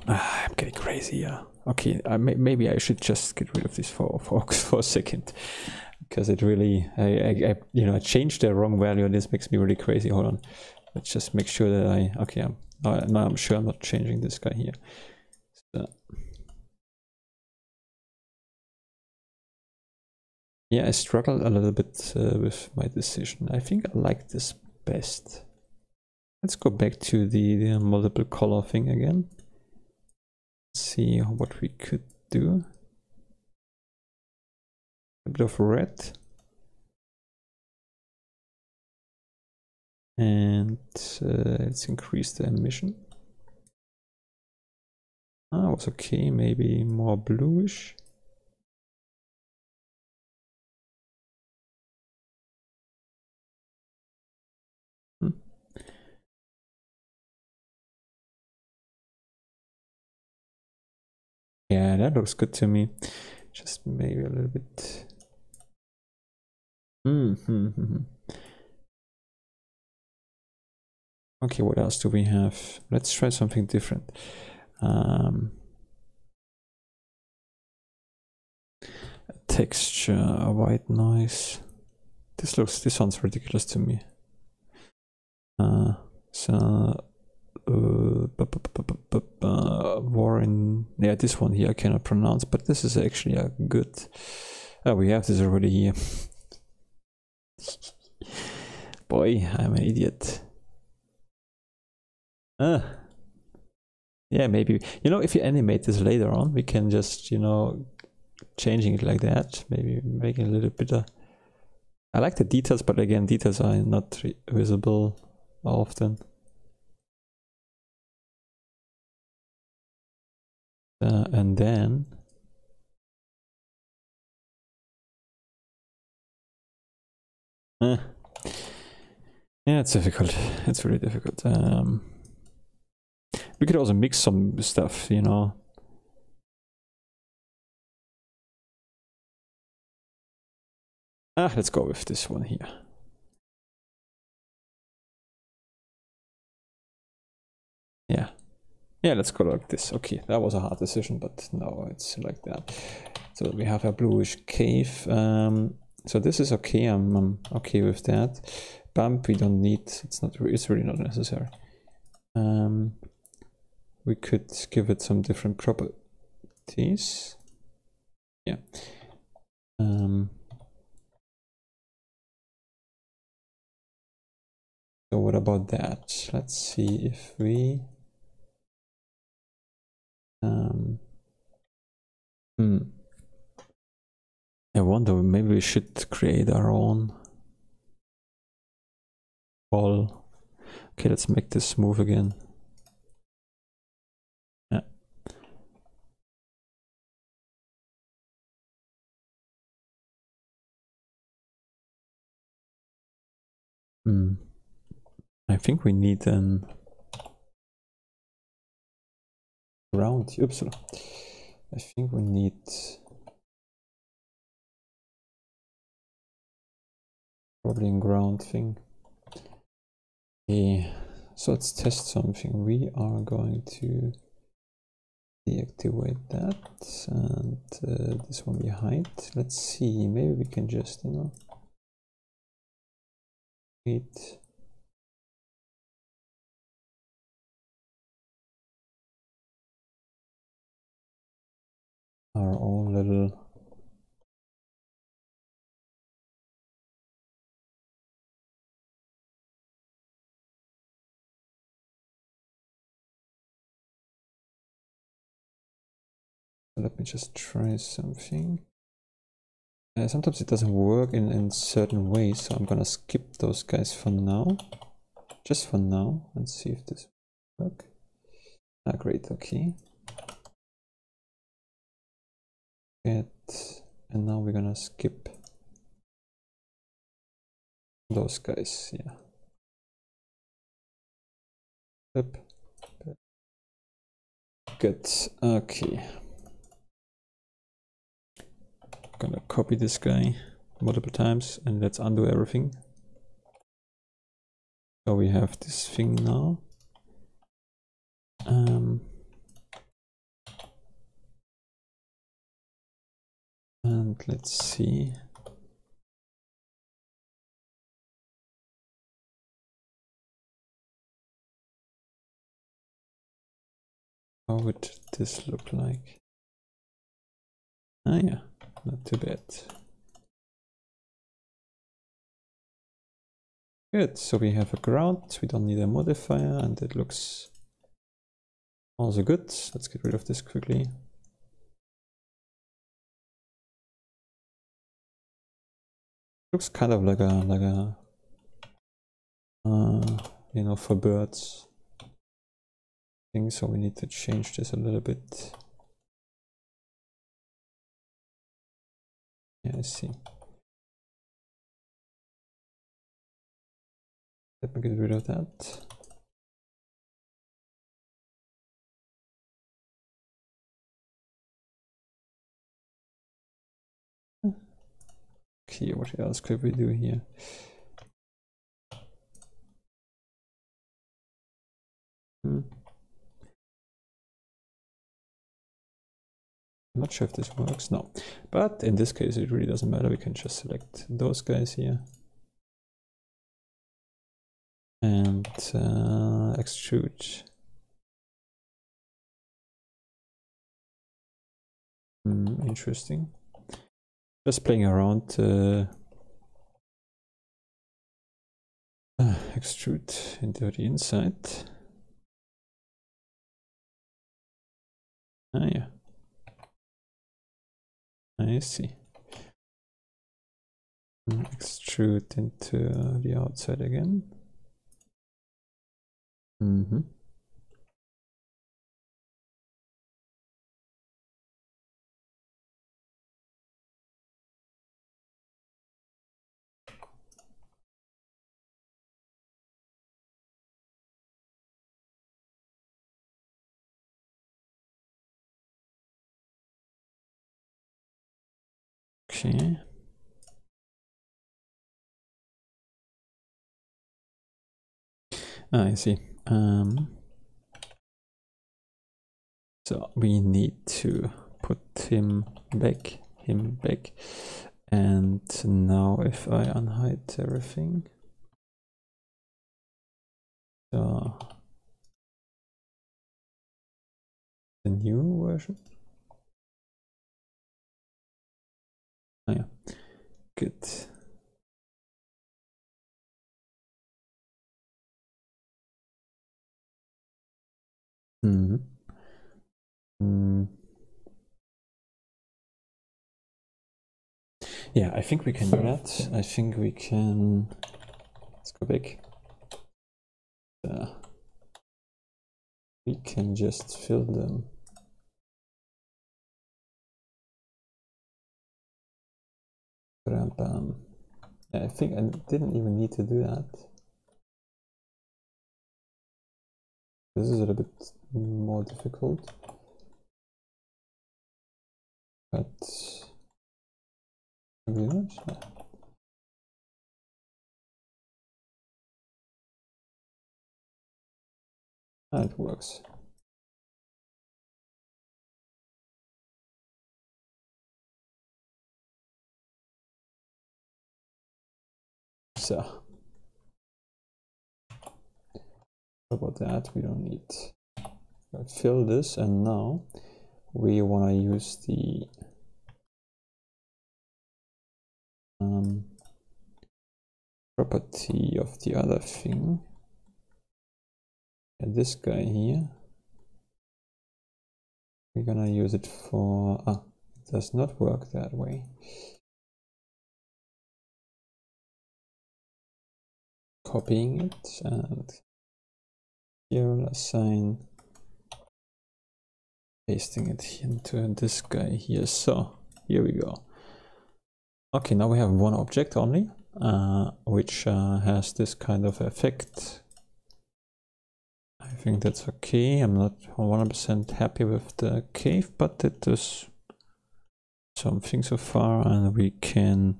I'm getting crazy. Yeah. Okay. Maybe I should just get rid of this focus for a second, because it really, I changed the wrong value, and this makes me really crazy. Hold on. Let's just make sure that okay. I'm sure I'm not changing this guy here. So, yeah, I struggled a little bit with my decision. I think I like this best. Let's go back to the multiple color thing again. See what we could do. A bit of red. And let's increase the emission. Was okay, maybe more bluish. Yeah, that looks good to me. Just maybe a little bit. Okay, what else do we have? Let's try something different. Texture, white noise. This sounds ridiculous to me. Warren, yeah, this one here I cannot pronounce, but this is actually a good. We have this already here. Boy, I'm an idiot. Yeah, maybe, if you animate this later on, we can just, changing it like that, maybe making a little bit of. I like the details, but again, details are not visible often. And then yeah, it's difficult. It's really difficult. We could also mix some stuff, Let's go with this one here. Yeah, let's go like this. Okay, that was a hard decision, but no, it's like that. So we have a bluish cave. So this is okay. I'm okay with that. Bump we don't need. It's really not necessary. we could give it some different properties. Yeah. So what about that? Let's see if we I wonder, maybe we should create our own wall. Okay, let's make this move again. Yeah. I think we need an ground. Oops. I think we need probably a ground thing. Okay, so let's test something. We are going to deactivate that and this one we hide. Let's see, maybe we can just, you know, wait. Our own little let me just try something. Sometimes it doesn't work in certain ways, so I'm gonna skip those guys for now. Just for now, and see if this works. Ah, great, okay. And now we're gonna skip those guys, yeah. Yep. Good, okay. Gonna copy this guy multiple times and let's undo everything. So we have this thing now. And let's see. How would this look like? Ah yeah, not too bad. Good, so we have a ground, we don't need a modifier, and it looks also good. Let's get rid of this quickly. Looks kind of like a you know, for birds thing, so we need to change this a little bit. Yeah, I see. Let me get rid of that. Okay, what else could we do here? I'm not sure if this works, no. But in this case, it really doesn't matter. We can just select those guys here. And extrude. Interesting. Just playing around. Extrude into the inside. Ah, yeah. I see. Extrude into the outside again. Okay. I see. So we need to put him back, and now if I unhide everything, so The new version? Oh yeah, good. Yeah, I think we can do that. I think we can. Let's go back. We can just fill them. Yeah, I think I didn't even need to do that. This is a little bit more difficult. But yeah. It works. So about that, we don't need. Fill this, and now we want to use the property of the other thing. And this guy here, we're gonna use it for. It does not work that way. Copying it, and here we'll assign, pasting it into this guy here. So here we go. Okay, now we have one object only, which has this kind of effect. I think that's okay. I'm not 100% happy with the cave, but it does something so far, and we can.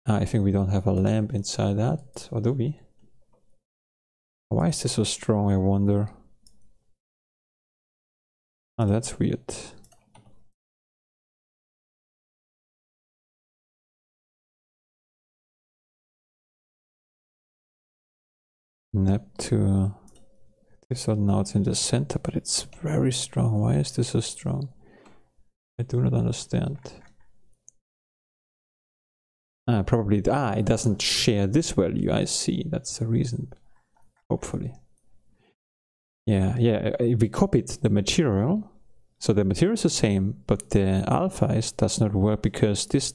I think we don't have a lamp inside that, or do we? Why is this so strong, I wonder? Oh, that's weird. Neptune. So now it's in the center, but it's very strong. Why is this so strong? I do not understand. Probably, it doesn't share this value. I see, that's the reason. Hopefully. Yeah, we copied the material. So the material is the same, but the alpha does not work because this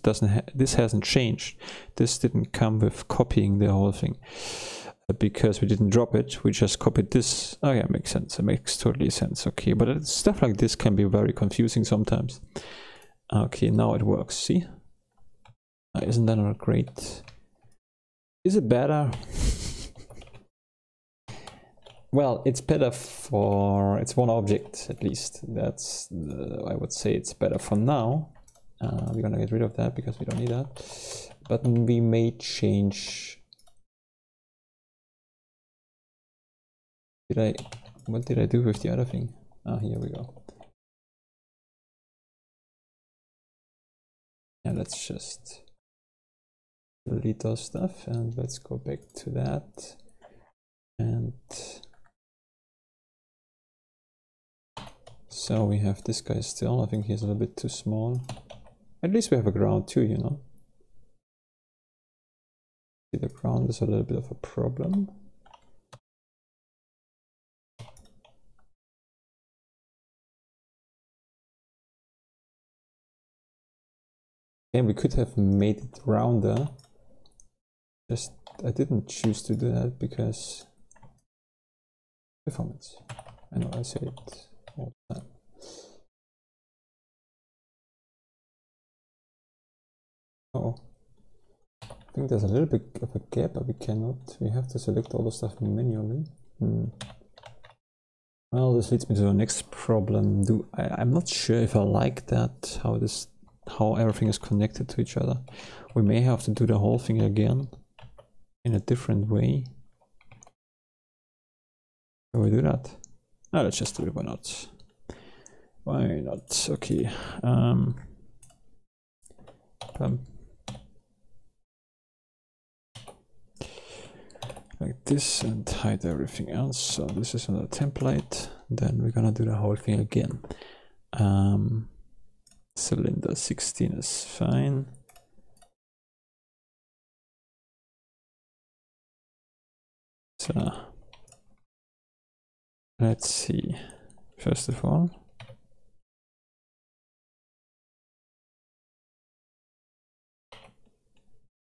this hasn't changed. This didn't come with copying the whole thing. Because we didn't drop it, we just copied this. Oh yeah, makes sense. It makes totally sense. Okay, but stuff like this can be very confusing sometimes. Okay, now it works. See? Isn't that not great? Is it better? Well, it's better for, it's one object at least. That's, I would say it's better for now. We're gonna get rid of that because we don't need that. But we may change. What did I do with the other thing? Here we go. Yeah, let's just delete those stuff and let's go back to that. And so we have this guy still. I think he's a little bit too small. At least we have a ground too, you know. See, the ground is a little bit of a problem. And we could have made it rounder. Just, I didn't choose to do that because performance. I know I say it all the time. Oh, I think there's a little bit of a gap, but we cannot. We have to select all the stuff manually. Well, this leads me to the next problem. I'm not sure if I like that, how everything is connected to each other. We may have to do the whole thing again in a different way. Can we do that? No, let's just do it. Why not? Why not? Okay. Like this, and hide everything else. So this is another template. then we're gonna do the whole thing again. Cylinder 16 is fine. So let's see. First of all,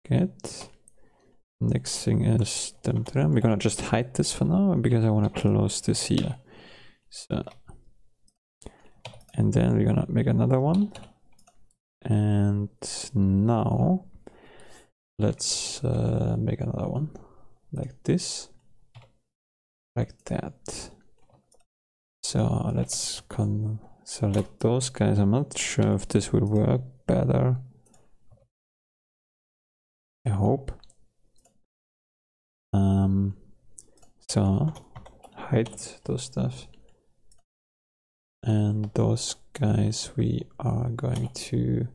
get. Next thing is we're gonna just hide this for now because I want to close this here. So, and then we're gonna make another one. And now let's make another one like this, like that. So let's select those guys. I'm not sure if this will work better. I hope. So hide those stuff, and those guys we are going to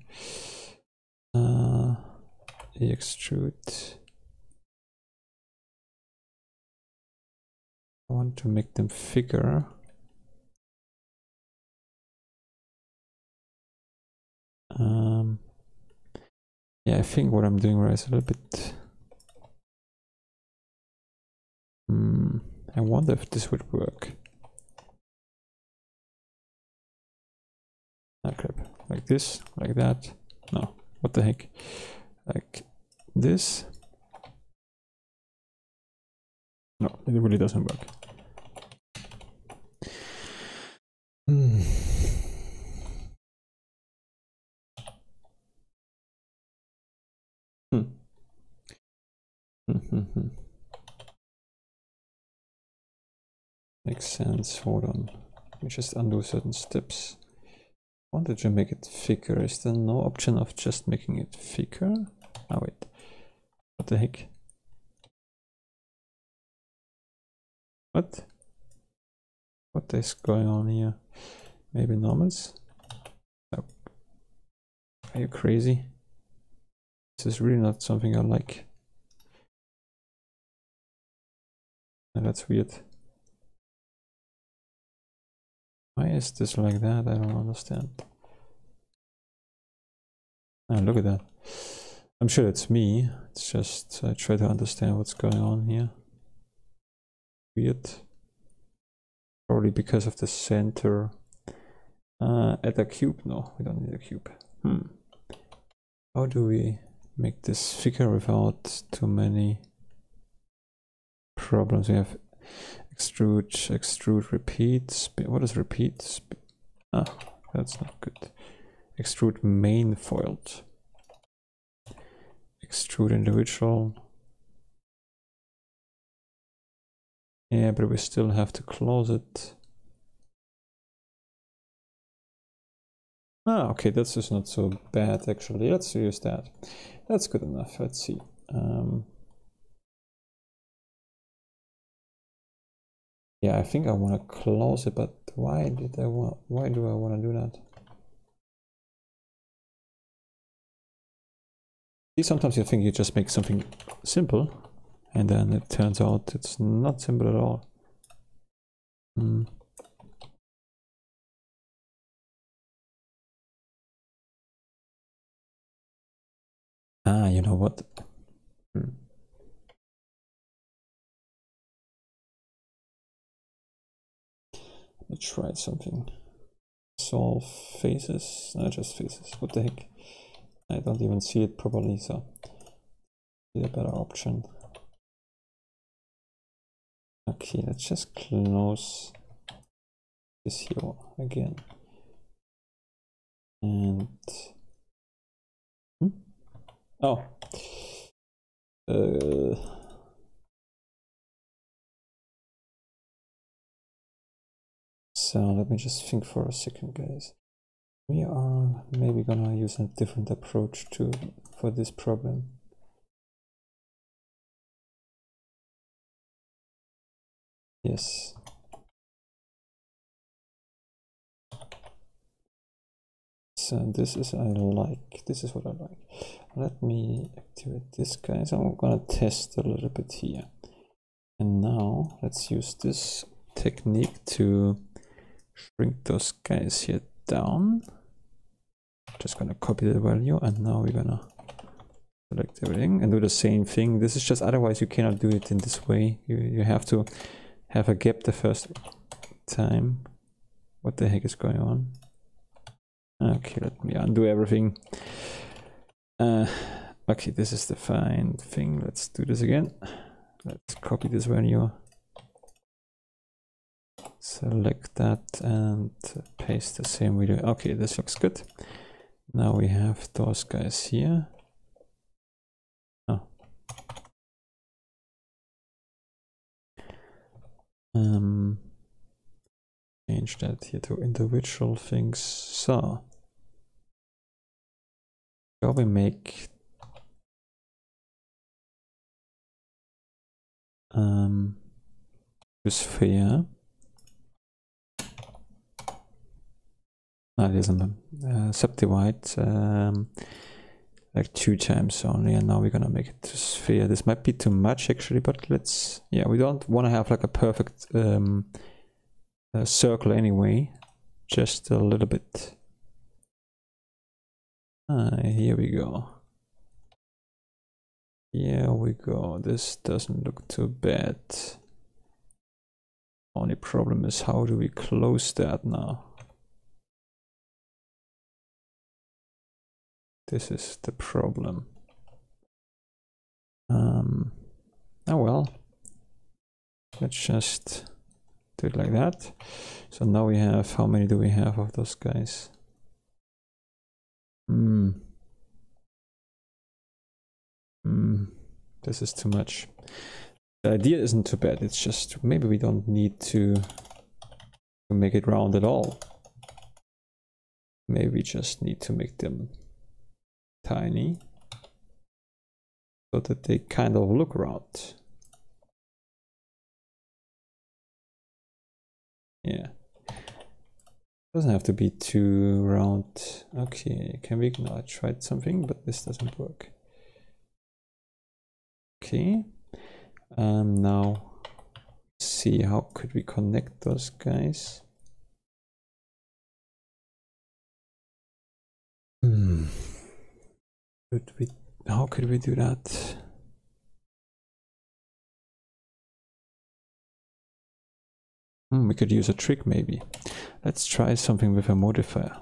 extrude. I want to make them thicker. Yeah, I think what I'm doing right is a little bit. I wonder if this would work. Ah, crap. Like this, like that. No, what the heck? Like this. No, it really doesn't work. Makes sense. Hold on. Let me just undo certain steps. I wanted to make it thicker. Is there no option of just making it thicker? Oh wait. What the heck? What? What is going on here? Maybe normals? Oh. Are you crazy? This is really not something I like. And that's weird. Why is this like that? I don't understand. Oh, look at that. I'm sure it's me. It's just I try to understand what's going on here. Weird. Probably because of the center. Add a cube? No, we don't need a cube. How do we make this thicker without too many problems? We have extrude, repeat. What is repeat? Ah, that's not good. Extrude main foiled. Extrude individual. Yeah, but we still have to close it. Ah, okay, that's just not so bad actually. Let's use that. That's good enough. Let's see. Yeah, I think I want to close it, but why do I want to do that? See, sometimes you think you just make something simple, and then it turns out it's not simple at all. Ah, you know what? Let me try something. Solve faces? No, just faces. What the heck? I don't even see it properly, so need a better option. Okay, let's just close this here again. And oh. So let me just think for a second, guys. We are maybe gonna use a different approach for this problem. Yes. So this is this is what I like. Let me activate this guy. So I'm gonna test a little bit here. And now let's use this technique to shrink those guys here down. Just gonna copy the value, and now we're gonna select everything and do the same thing. This is just, otherwise you cannot do it in this way. You have to have a gap the first time. What the heck is going on? Okay, let me undo everything. Okay, this is the fine thing. Let's do this again. Let's copy this value. Select that and paste the same value. Okay, this looks good. Now we have those guys here. Oh. Change that here to individual things. So, shall we make this sphere? It isn't subdivide like 2 times only, and now we're gonna make it to sphere. This might be too much actually, but let's, yeah, we don't want to have like a perfect circle anyway, just a little bit. Here we go. Here we go. This doesn't look too bad. Only problem is, how do we close that now? This is the problem. Oh well. Let's just do it like that. So now we have, how many do we have of those guys? This is too much. The idea isn't too bad. It's just maybe we don't need to make it round at all. Maybe we just need to make them tiny so that they kind of look round. Yeah. Doesn't have to be too round. Okay, can we? No, I tried something, but this doesn't work. Okay. Now see, how could we connect those guys? How could we do that? We could use a trick maybe. Let's try something with a modifier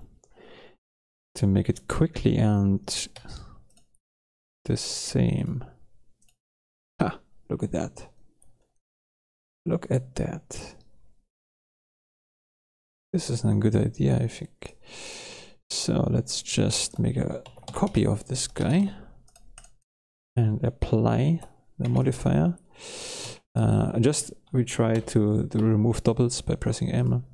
to make it quickly and the same. Ha! Look at that. Look at that. This isn't a good idea, I think. So let's just make a copy of this guy and apply the modifier. We try to remove doubles by pressing M.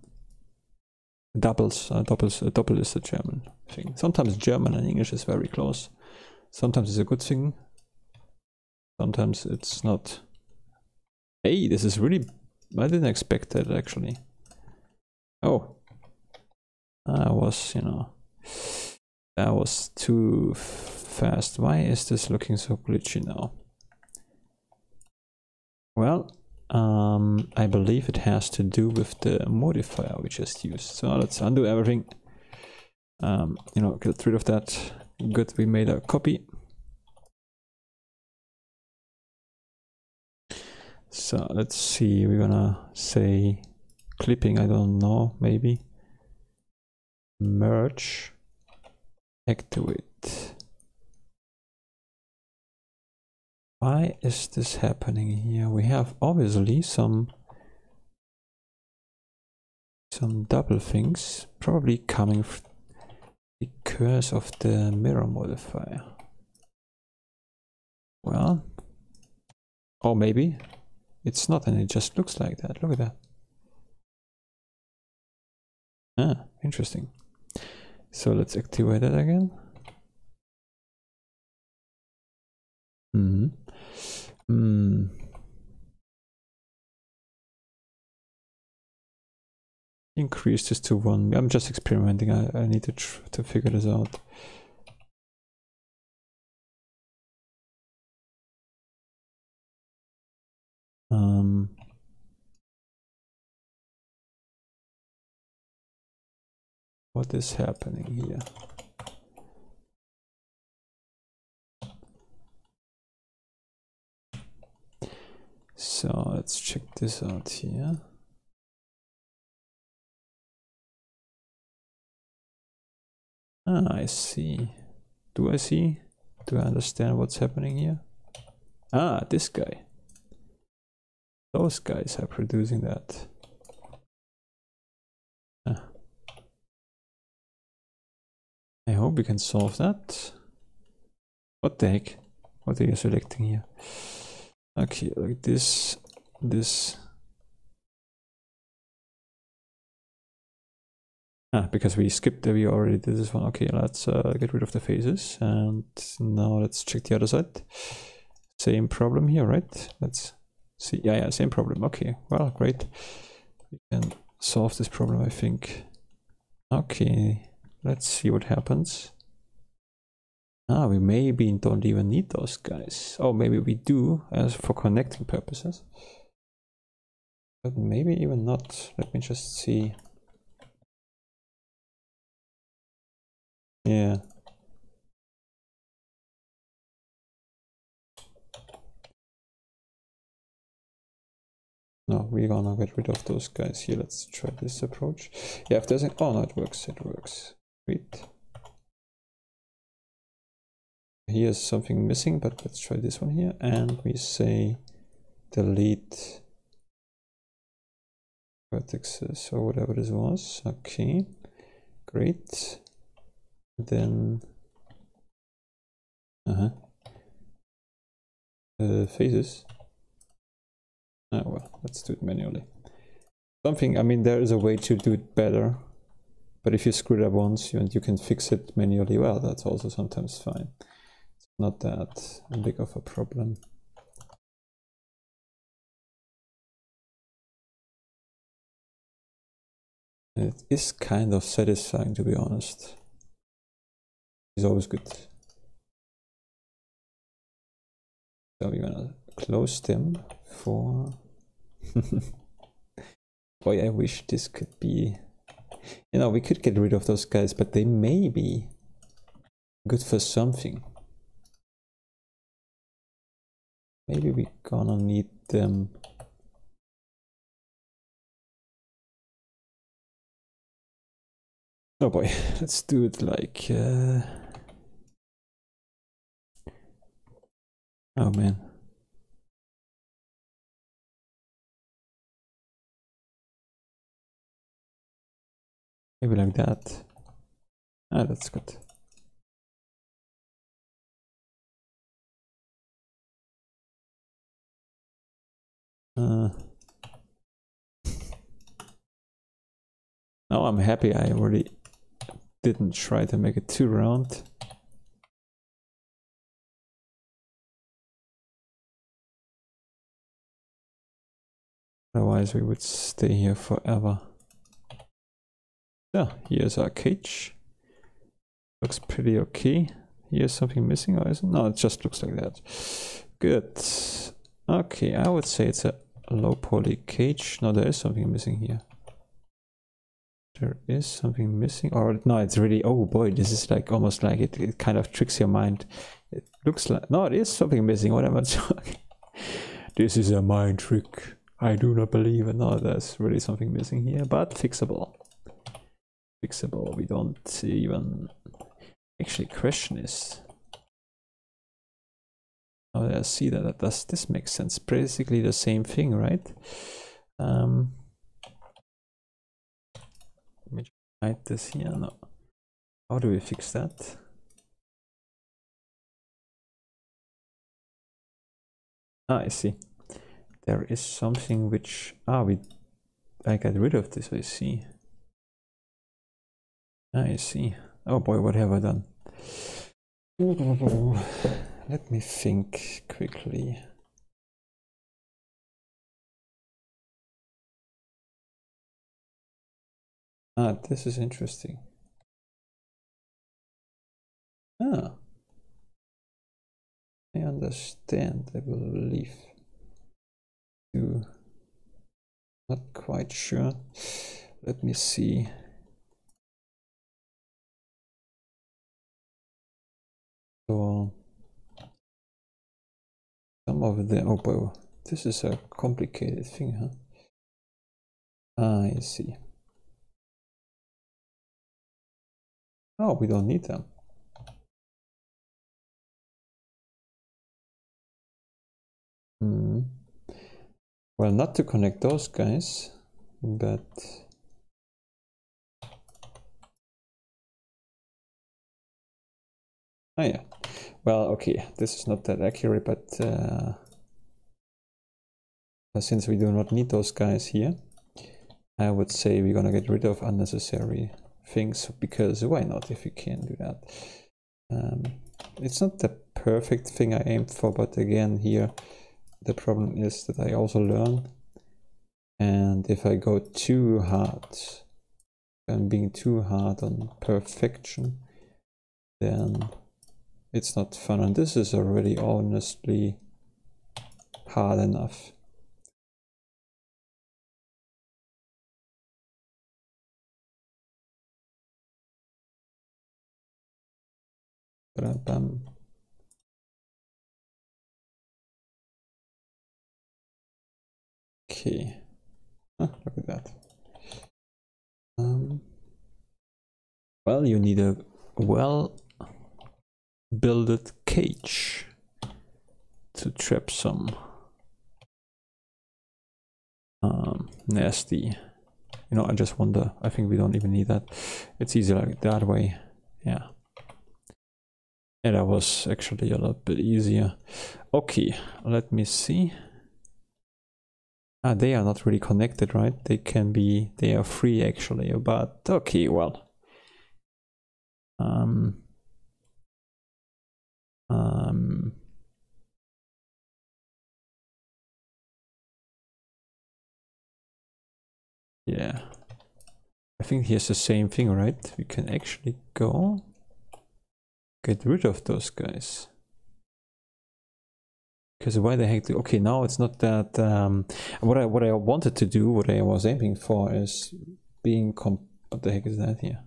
Double is the German thing. Sometimes German and English is very close. Sometimes it's a good thing. Sometimes it's not. Hey, this is really, I didn't expect that actually. Oh, I was, that was too fast. Why is this looking so glitchy now? Well, I believe it has to do with the modifier we just used. So let's undo everything. Get rid of that. Good, we made a copy. So let's see, we're gonna say clipping, I don't know, maybe. Merge, activate. Why is this happening here? We have obviously some double things, probably coming because of the mirror modifier. Well, or maybe it's not and it just looks like that. Look at that. Ah, interesting. So let's activate it again. Increase this to 1. I'm just experimenting. I need to figure this out. what is happening here. So let's check this out here. Ah, I see. Do I see? Do I understand what's happening here? Ah, this guy. Those guys are producing that. Ah. I hope we can solve that. What the heck? What are you selecting here? Okay, like this. Ah, because we skipped, we already did this one. Okay, let's get rid of the phases, and now let's check the other side. Same problem here, right? Let's see. Yeah, same problem. Okay, well, great. We can solve this problem, I think. Okay, let's see what happens. Ah, we maybe don't even need those guys. Oh, maybe we do, as for connecting purposes. But maybe even not. Let me just see. Yeah. No, we're gonna get rid of those guys here. Let's try this approach. Yeah, if there's a... Oh, no, it works. It works. Great. Here's something missing, but let's try this one here. And we say delete vertices or whatever this was. Okay, great. Then phases. Oh well, let's do it manually. Something, I mean, there is a way to do it better, but if you screw it up once and you can fix it manually, well, that's also sometimes fine. It's not that big of a problem. It is kind of satisfying, to be honest. It's always good. So we're gonna close them for... Boy, I wish this could be... You know, we could get rid of those guys, but they may be good for something. Maybe we're gonna need them. Oh boy, let's do it like... Oh man. Maybe like that. Ah, that's good. Now I'm happy I already didn't try to make it too round. Otherwise we would stay here forever. Yeah, here's our cage. Looks pretty okay. Here's something missing, or isn't? No, it just looks like that. Good. Okay, I would say it's a low poly cage. No, there is something missing here. There is something missing, or no, it's really, oh boy, this is like almost like it kind of tricks your mind. It looks like, no, it is something missing. What am I talking? This is a mind trick. I do not believe it. No, there's really something missing here, but fixable. Fixable. We don't even actually question is. Oh, I see that. Does this make sense? Basically the same thing, right? Let me just hide this here. No. How do we fix that? Ah, I see. There is something which I got rid of this. I see. I see. Oh boy, what have I done? Let me think quickly. Ah, this is interesting. Ah, I understand, I believe. Not quite sure. Let me see. So some of them, oh boy, this is a complicated thing, huh? I see. Oh, we don't need them. Well, not to connect those guys, but oh yeah. Well, okay, this is not that accurate, but since we do not need those guys here, I would say we're gonna get rid of unnecessary things, because why not if you can do that? It's not the perfect thing I aimed for, but again here the problem is that I also learn, and if I go too hard, I'm being too hard on perfection, then it's not fun, and this is already honestly hard enough. Ba-da-bam. Okay, look at that. Well, you need a well-builded cage to trap some nasty. You know, I just wonder, I think we don't even need that. It's easier like that way. Yeah. And that was actually a little bit easier. Okay, let me see. Ah, they are not really connected, right? They can be, they are free actually, but okay, well. Yeah. I think here's the same thing, right? We can actually go get rid of those guys. Because why the heck do, okay, now it's not that what I wanted to do, what I was aiming for is being what the heck is that here?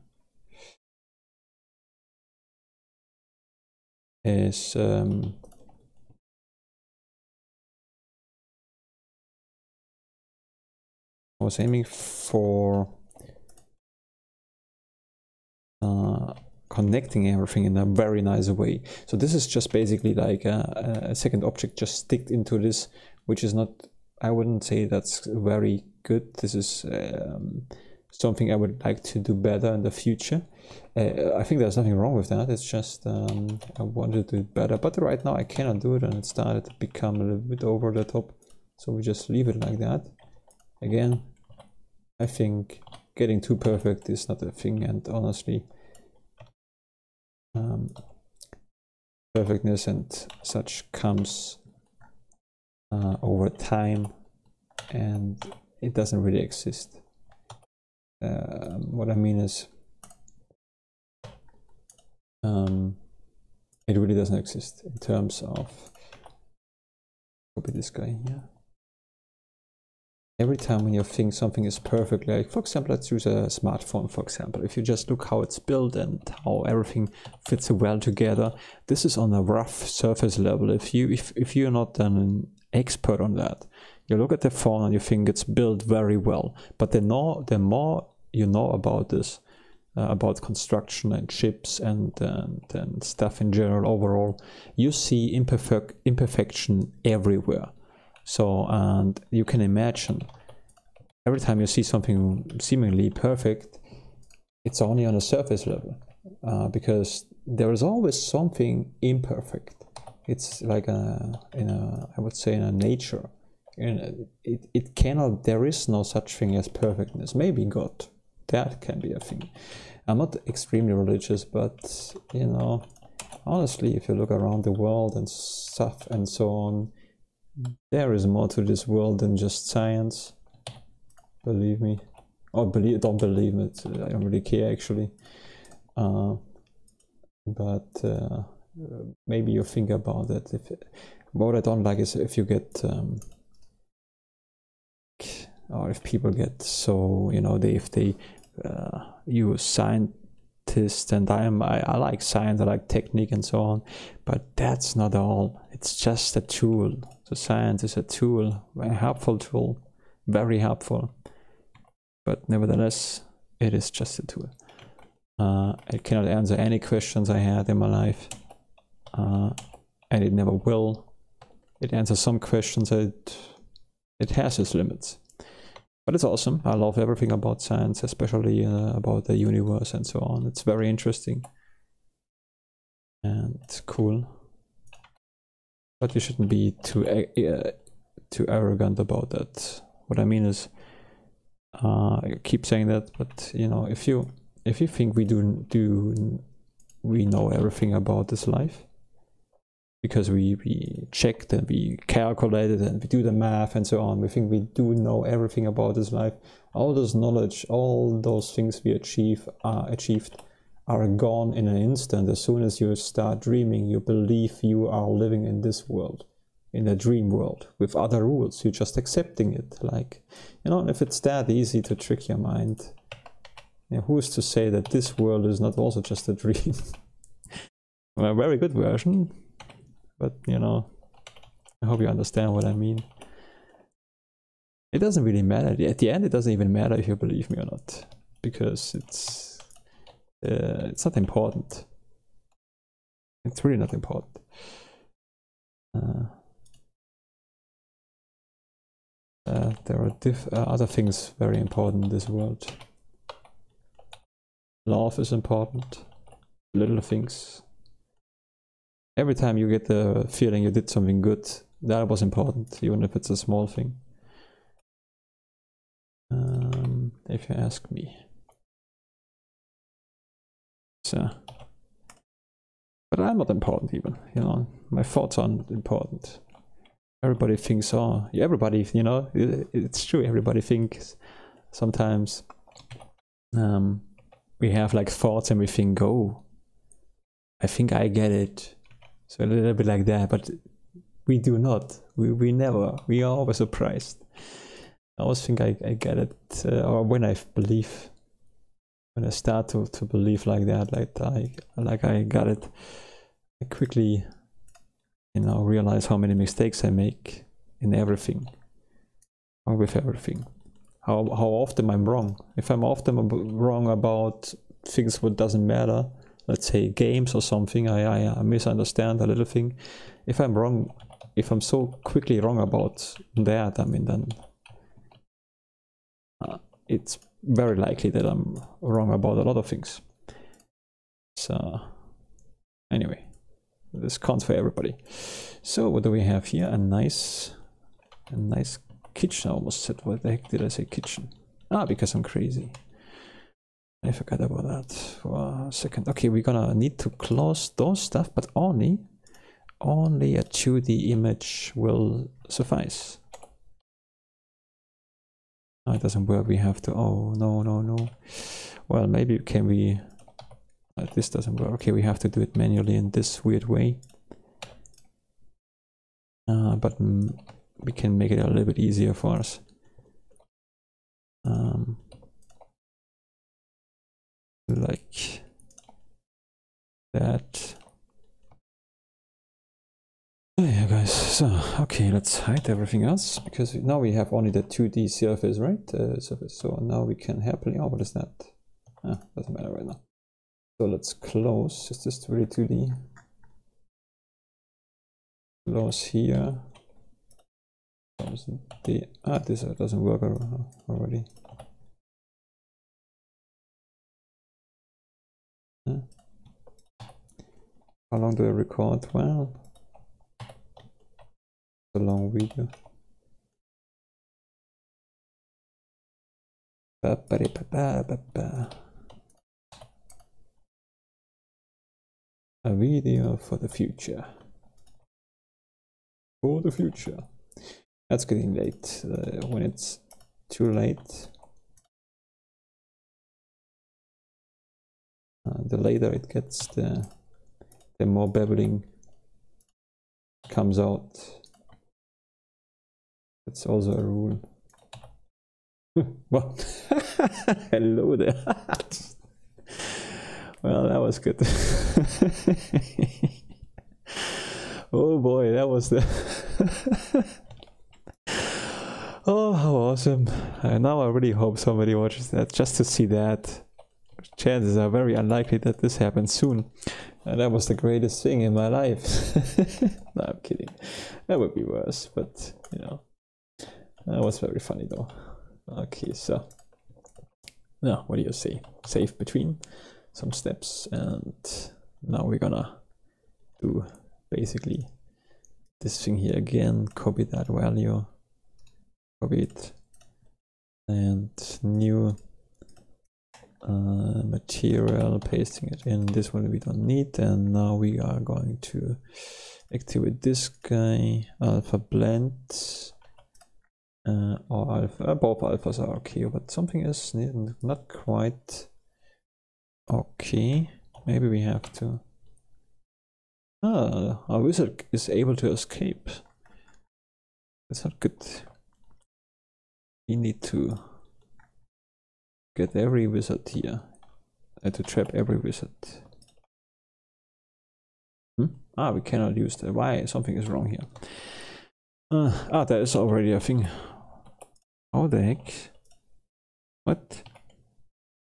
Is I was aiming for connecting everything in a very nice way. So this is just basically like a second object just sticked into this, which is not, I wouldn't say that's very good. This is something I would like to do better in the future. I think there's nothing wrong with that. It's just I wanted to do it better, but right now I cannot do it, and it started to become a little bit over the top. So we just leave it like that. Again, I think getting too perfect is not a thing, and honestly, perfectness and such comes over time, and it doesn't really exist. What I mean is, it really doesn't exist in terms of, copy this guy here. Every time when you think something is perfect, like for example, let's use a smartphone, for example. If you just look how it's built and how everything fits well together, this is on a rough surface level. If you're not an expert on that, you look at the phone and you think it's built very well. But the more you know about this, about construction and chips and stuff in general overall, you see imperfection everywhere. So, and you can imagine, every time you see something seemingly perfect, it's only on a surface level, because there is always something imperfect. It's like I would say in a nature. It cannot, there is no such thing as perfectness. Maybe God, that can be a thing. I'm not extremely religious, but you know, honestly, if you look around the world and stuff and so on, there is more to this world than just science. Believe me. Or don't believe it. I don't really care actually. But maybe you think about it. What I don't like is if you get, or if people get so, you know, if they use scientific scientist, and I like science, I like technique and so on, but that's not all. It's just a tool. So science is a tool, a helpful tool, very helpful, but nevertheless it is just a tool. It cannot answer any questions I had in my life, and it never will. It answers some questions. It has its limits, but it's awesome. I love everything about science, especially about the universe and so on. It's very interesting and cool, but you shouldn't be too arrogant about that. What I mean is, I keep saying that, but you know, if you think we know everything about this life, because we checked and we calculated and we do the math and so on, we think we do know everything about this life. All this knowledge, all those things we achieved are gone in an instant. As soon as you start dreaming, you believe you are living in this world, in a dream world with other rules. You're just accepting it. Like, you know, if it's that easy to trick your mind, you know, who's to say that this world is not also just a dream? Well, a very good version. But, you know, I hope you understand what I mean. It doesn't really matter. At the end, it doesn't even matter if you believe me or not, because it's not important. It's really not important. There are other things very important in this world. Love is important. Little things. Every time you get the feeling you did something good, that was important, even if it's a small thing. If you ask me. So, but I'm not important even, you know, my thoughts aren't important. Everybody thinks, oh, everybody, you know, it's true, everybody thinks sometimes we have like thoughts and we think, oh, I think I get it. So a little bit like that, but we do not. We never. We are always surprised. I always think I get it, or when I start to believe like that, like I got it, I quickly, you know, realize how many mistakes I make in everything, or with everything. How often I'm wrong. If I'm often wrong about things what doesn't matter, let's say games or something, I misunderstand a little thing. If I'm wrong, if I'm so quickly wrong about that, I mean, then it's very likely that I'm wrong about a lot of things. So anyway, this counts for everybody. So what do we have here? A nice kitchen. I almost said, what the heck did I say kitchen? Ah, because I'm crazy. I forgot about that for a second. Okay, we're gonna need to close those stuff, but only a 2D image will suffice. No, it doesn't work. We have to, oh, no. Well, maybe can we, this doesn't work. Okay, we have to do it manually in this weird way. But we can make it a little bit easier for us. Like that. Oh yeah, guys, so okay, let's hide everything else, because now we have only the 2D surface, right? Surface. So now we can happily, oh, what is that? Doesn't matter right now. So let's close. Is this really 2D? Close here. Close the, this doesn't work already. How long do I record? Well, a long video. A video for the future. For the future. That's getting late. When it's too late, the later it gets, the more babbling comes out. It's also a rule. Well, hello there. Well, that was good. Oh boy, that was the... Oh, how awesome. Now I really hope somebody watches that just to see that. Chances are very unlikely that this happens soon. And that was the greatest thing in my life. No, I'm kidding. That would be worse, but you know. That was very funny though. Okay, so now what do you say? Save between some steps, and now we're gonna do basically this thing here again. Copy that value, copy it, and new material, pasting it in. This one we don't need, and now we are going to activate this guy, alpha blend. Or alpha, both alphas are okay, but something is not quite okay. Maybe we have to... our wizard is able to escape. That's not good. We need to get every wizard here. To trap every wizard. We cannot use that. Why? Something is wrong here. There is already a thing. How the heck? What?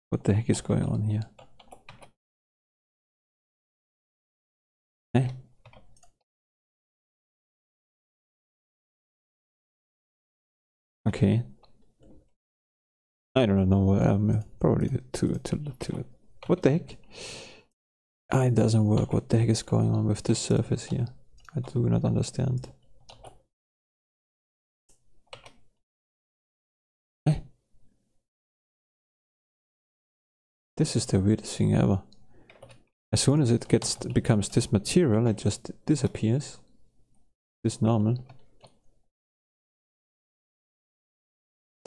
What the heck is going on here? Eh? Okay. I don't know. Probably to what the heck? It doesn't work. What the heck is going on with this surface here? I do not understand. This is the weirdest thing ever. As soon as it becomes this material, it just disappears. This normal.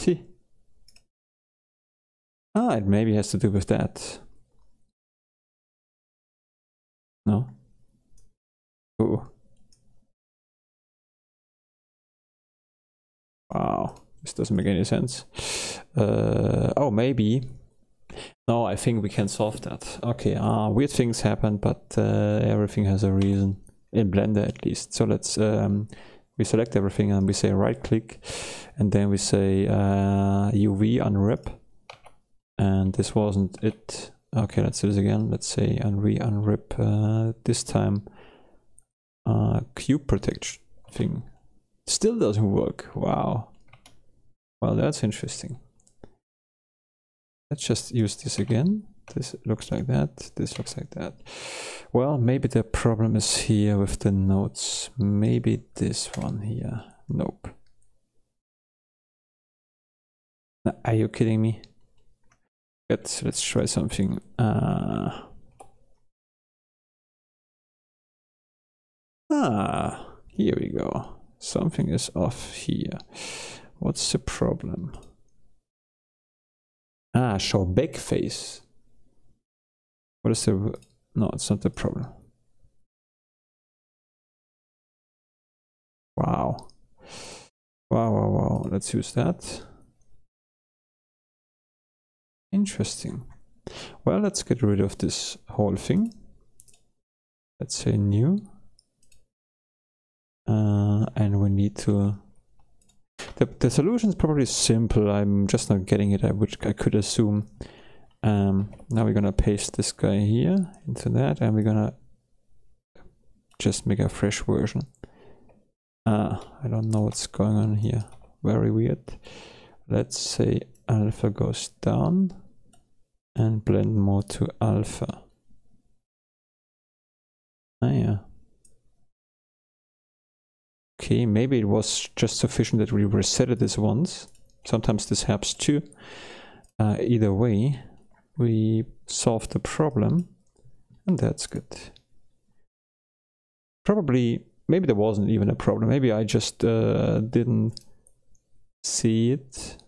See. It maybe has to do with that. No. Oh. Wow. This doesn't make any sense. Oh, maybe. No, I think we can solve that. Okay, weird things happen, but everything has a reason. In Blender at least. So let's, we select everything and we say right click. And then we say UV unwrap. And this wasn't it. Okay, let's do this again. Let's say unwrap this time. Cube protection thing. Still doesn't work. Wow. Well, that's interesting. Let's just use this again. This looks like that. This looks like that. Well, maybe the problem is here with the nodes. Maybe this one here. Nope. Are you kidding me? Let's try something. Here we go. Something is off here. What's the problem? Show back face. What is the... No, it's not the problem. Wow. Wow. Let's use that. Interesting. Well, let's get rid of this whole thing. Let's say new. And we need to... The solution is probably simple. I'm just not getting it, which I could assume. Now we're gonna paste this guy here into that, and we're gonna just make a fresh version. I don't know what's going on here. Very weird. Let's say alpha goes down and blend mode to alpha. Yeah. Okay, maybe it was just sufficient that we reset this once. Sometimes this helps too. Either way, we solved the problem, and that's good. Probably, maybe there wasn't even a problem. Maybe I just didn't see it.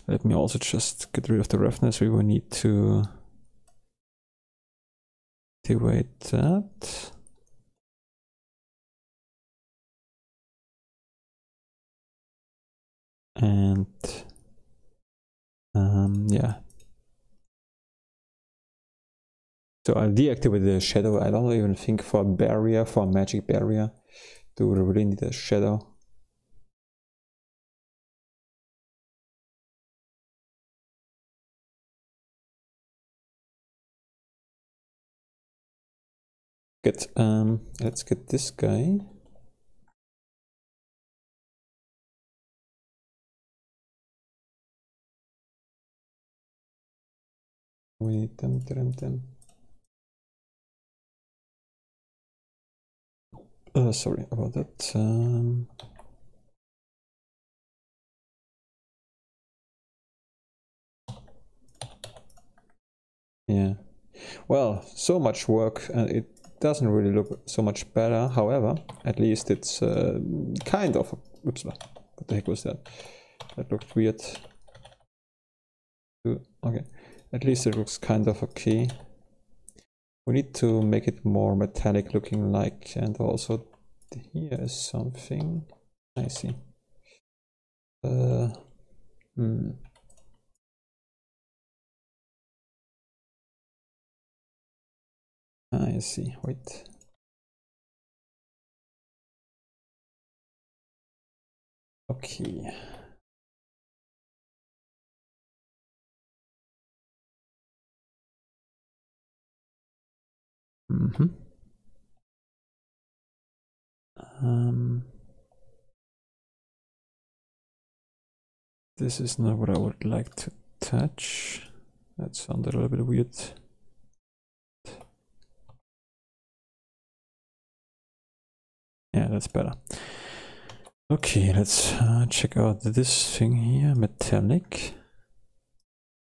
Let me also just get rid of the roughness. We will need to activate that. And Yeah. So I'll deactivate the shadow. I don't even think for a barrier, for a magic barrier, do we really need a shadow? Good. Let's get this guy. We need them. Sorry about that. Yeah. Well, so much work, and it doesn't really look so much better. However, at least it's kind of. Oops, what the heck was that? That looked weird. Okay, at least it looks kind of okay. We need to make it more metallic looking like, and also here is something. I see. I see. Wait. Okay. This is not what I would like to touch. That sounded a little bit weird. Yeah, that's better. Okay, let's check out this thing here. Metallic.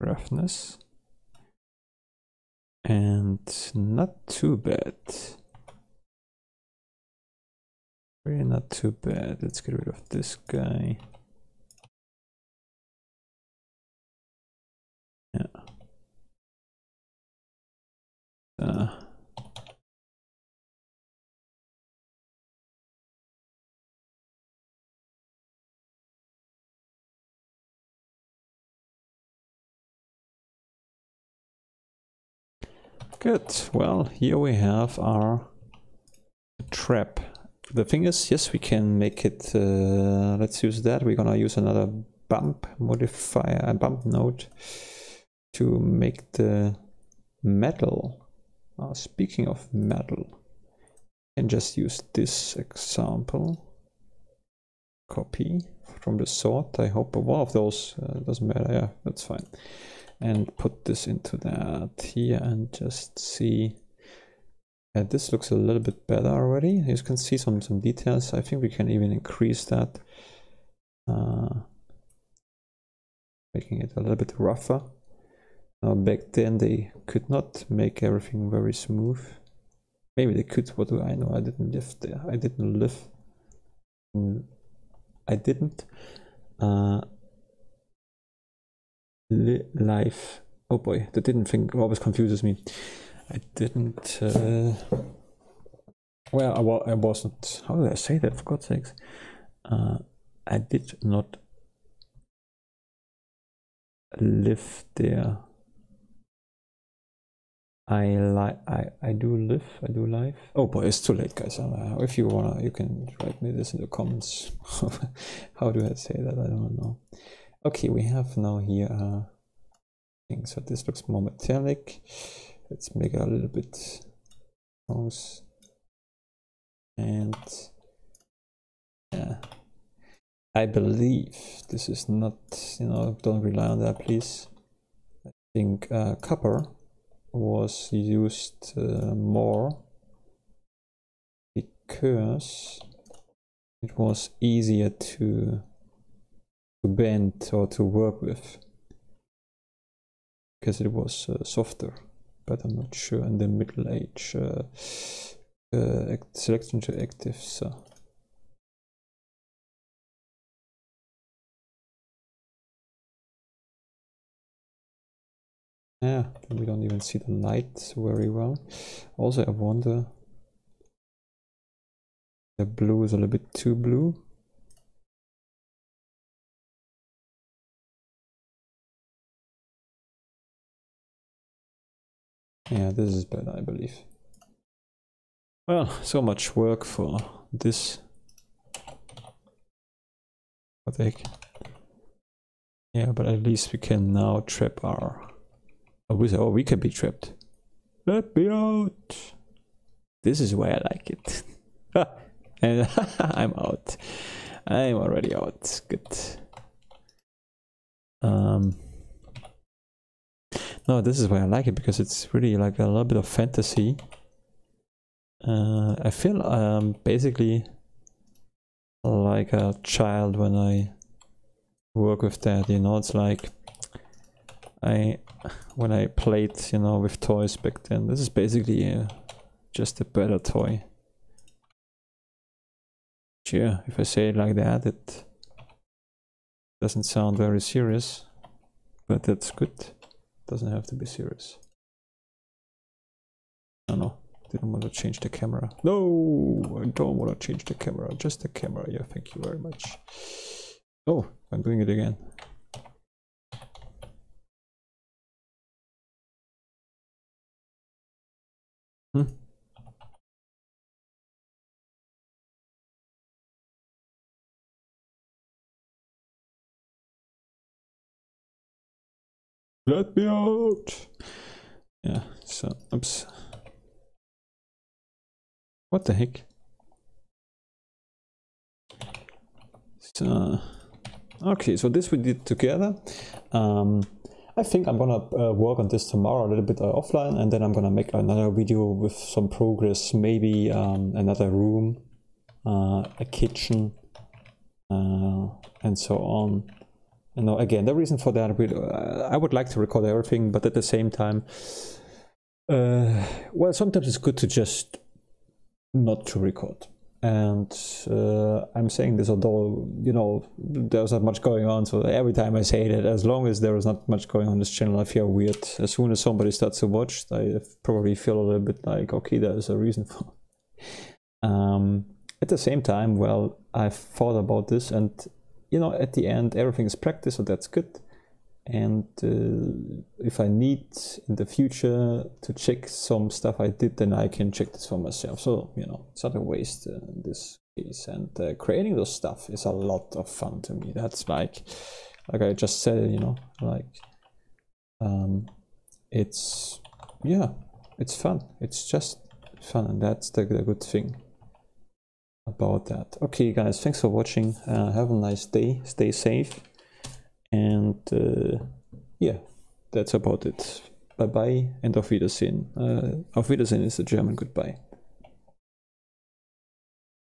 Roughness. And not too bad. Really not too bad. Let's get rid of this guy. Yeah. Good. Well, here we have our trap. The thing is, yes, we can make it. Let's use that. We're gonna use another bump modifier, a bump node, to make the metal. Speaking of metal, I can just use this example. Copy from the sort. I hope one of those doesn't matter. Yeah, that's fine. And put this into that here and just see. This looks a little bit better already. You can see some details. I think we can even increase that, making it a little bit rougher. Now back then they could not make everything very smooth. Maybe they could. What do I know? I didn't live there. I didn't live. I didn't live. Oh boy, that didn't think always confuses me. I didn't. Well, I wasn't. How did I say that? For God's sakes, I did not live there. I do live. I do live. Oh boy, it's too late, guys. If you wanna, you can write me this in the comments. How do I say that? I don't know. Okay, we have now here thing. So this looks more metallic. Let's make it a little bit close. And yeah, I believe this is not, don't rely on that, please. I think copper was used more because it was easier to bend or to work with, because it was softer. But I'm not sure in the Middle Age selection to active. So yeah, we don't even see the light very well. Also, I wonder, the blue is a little bit too blue. Yeah, this is better, I believe. Well, so much work for this. What the heck? Yeah, but at least we can now trap our... Oh, we can be trapped. Let me out! This is why I like it. And I'm out. I'm already out. Good. No, this is why I like it, because it's really like a little bit of fantasy. I feel basically like a child when I work with that, you know. It's like when I played, you know, with toys back then. This is basically just a better toy. Sure, if I say it like that, it doesn't sound very serious, but that's good. Doesn't have to be serious. No, didn't want to change the camera. No, I don't want to change the camera. Just the camera. Yeah, thank you very much. Oh, I'm doing it again. Let me out! Yeah, so, oops. What the heck? So, okay, so this we did together. I think I'm gonna work on this tomorrow a little bit offline, and then I'm gonna make another video with some progress, maybe another room, a kitchen, and so on. You know, again, the reason for that, I would like to record everything, but at the same time, well, sometimes it's good to just not to record. And I'm saying this, although, you know, there's not much going on, so every time I say that, as long as there is not much going on this channel, I feel weird. As soon as somebody starts to watch, I probably feel a little bit like, okay, there's a reason for it. At the same time, well, I've thought about this, and you know, at the end, everything is practice, so that's good. And if I need in the future to check some stuff I did, then I can check this for myself. So, you know, it's not a waste in this case. And creating those stuff is a lot of fun to me. That's like I just said, you know, like it's, yeah, it's fun. It's just fun, and that's the good thing about that. Okay, guys, thanks for watching. Have a nice day. Stay safe. And yeah, that's about it. Bye bye and auf Wiedersehen. Auf Wiedersehen is the German goodbye.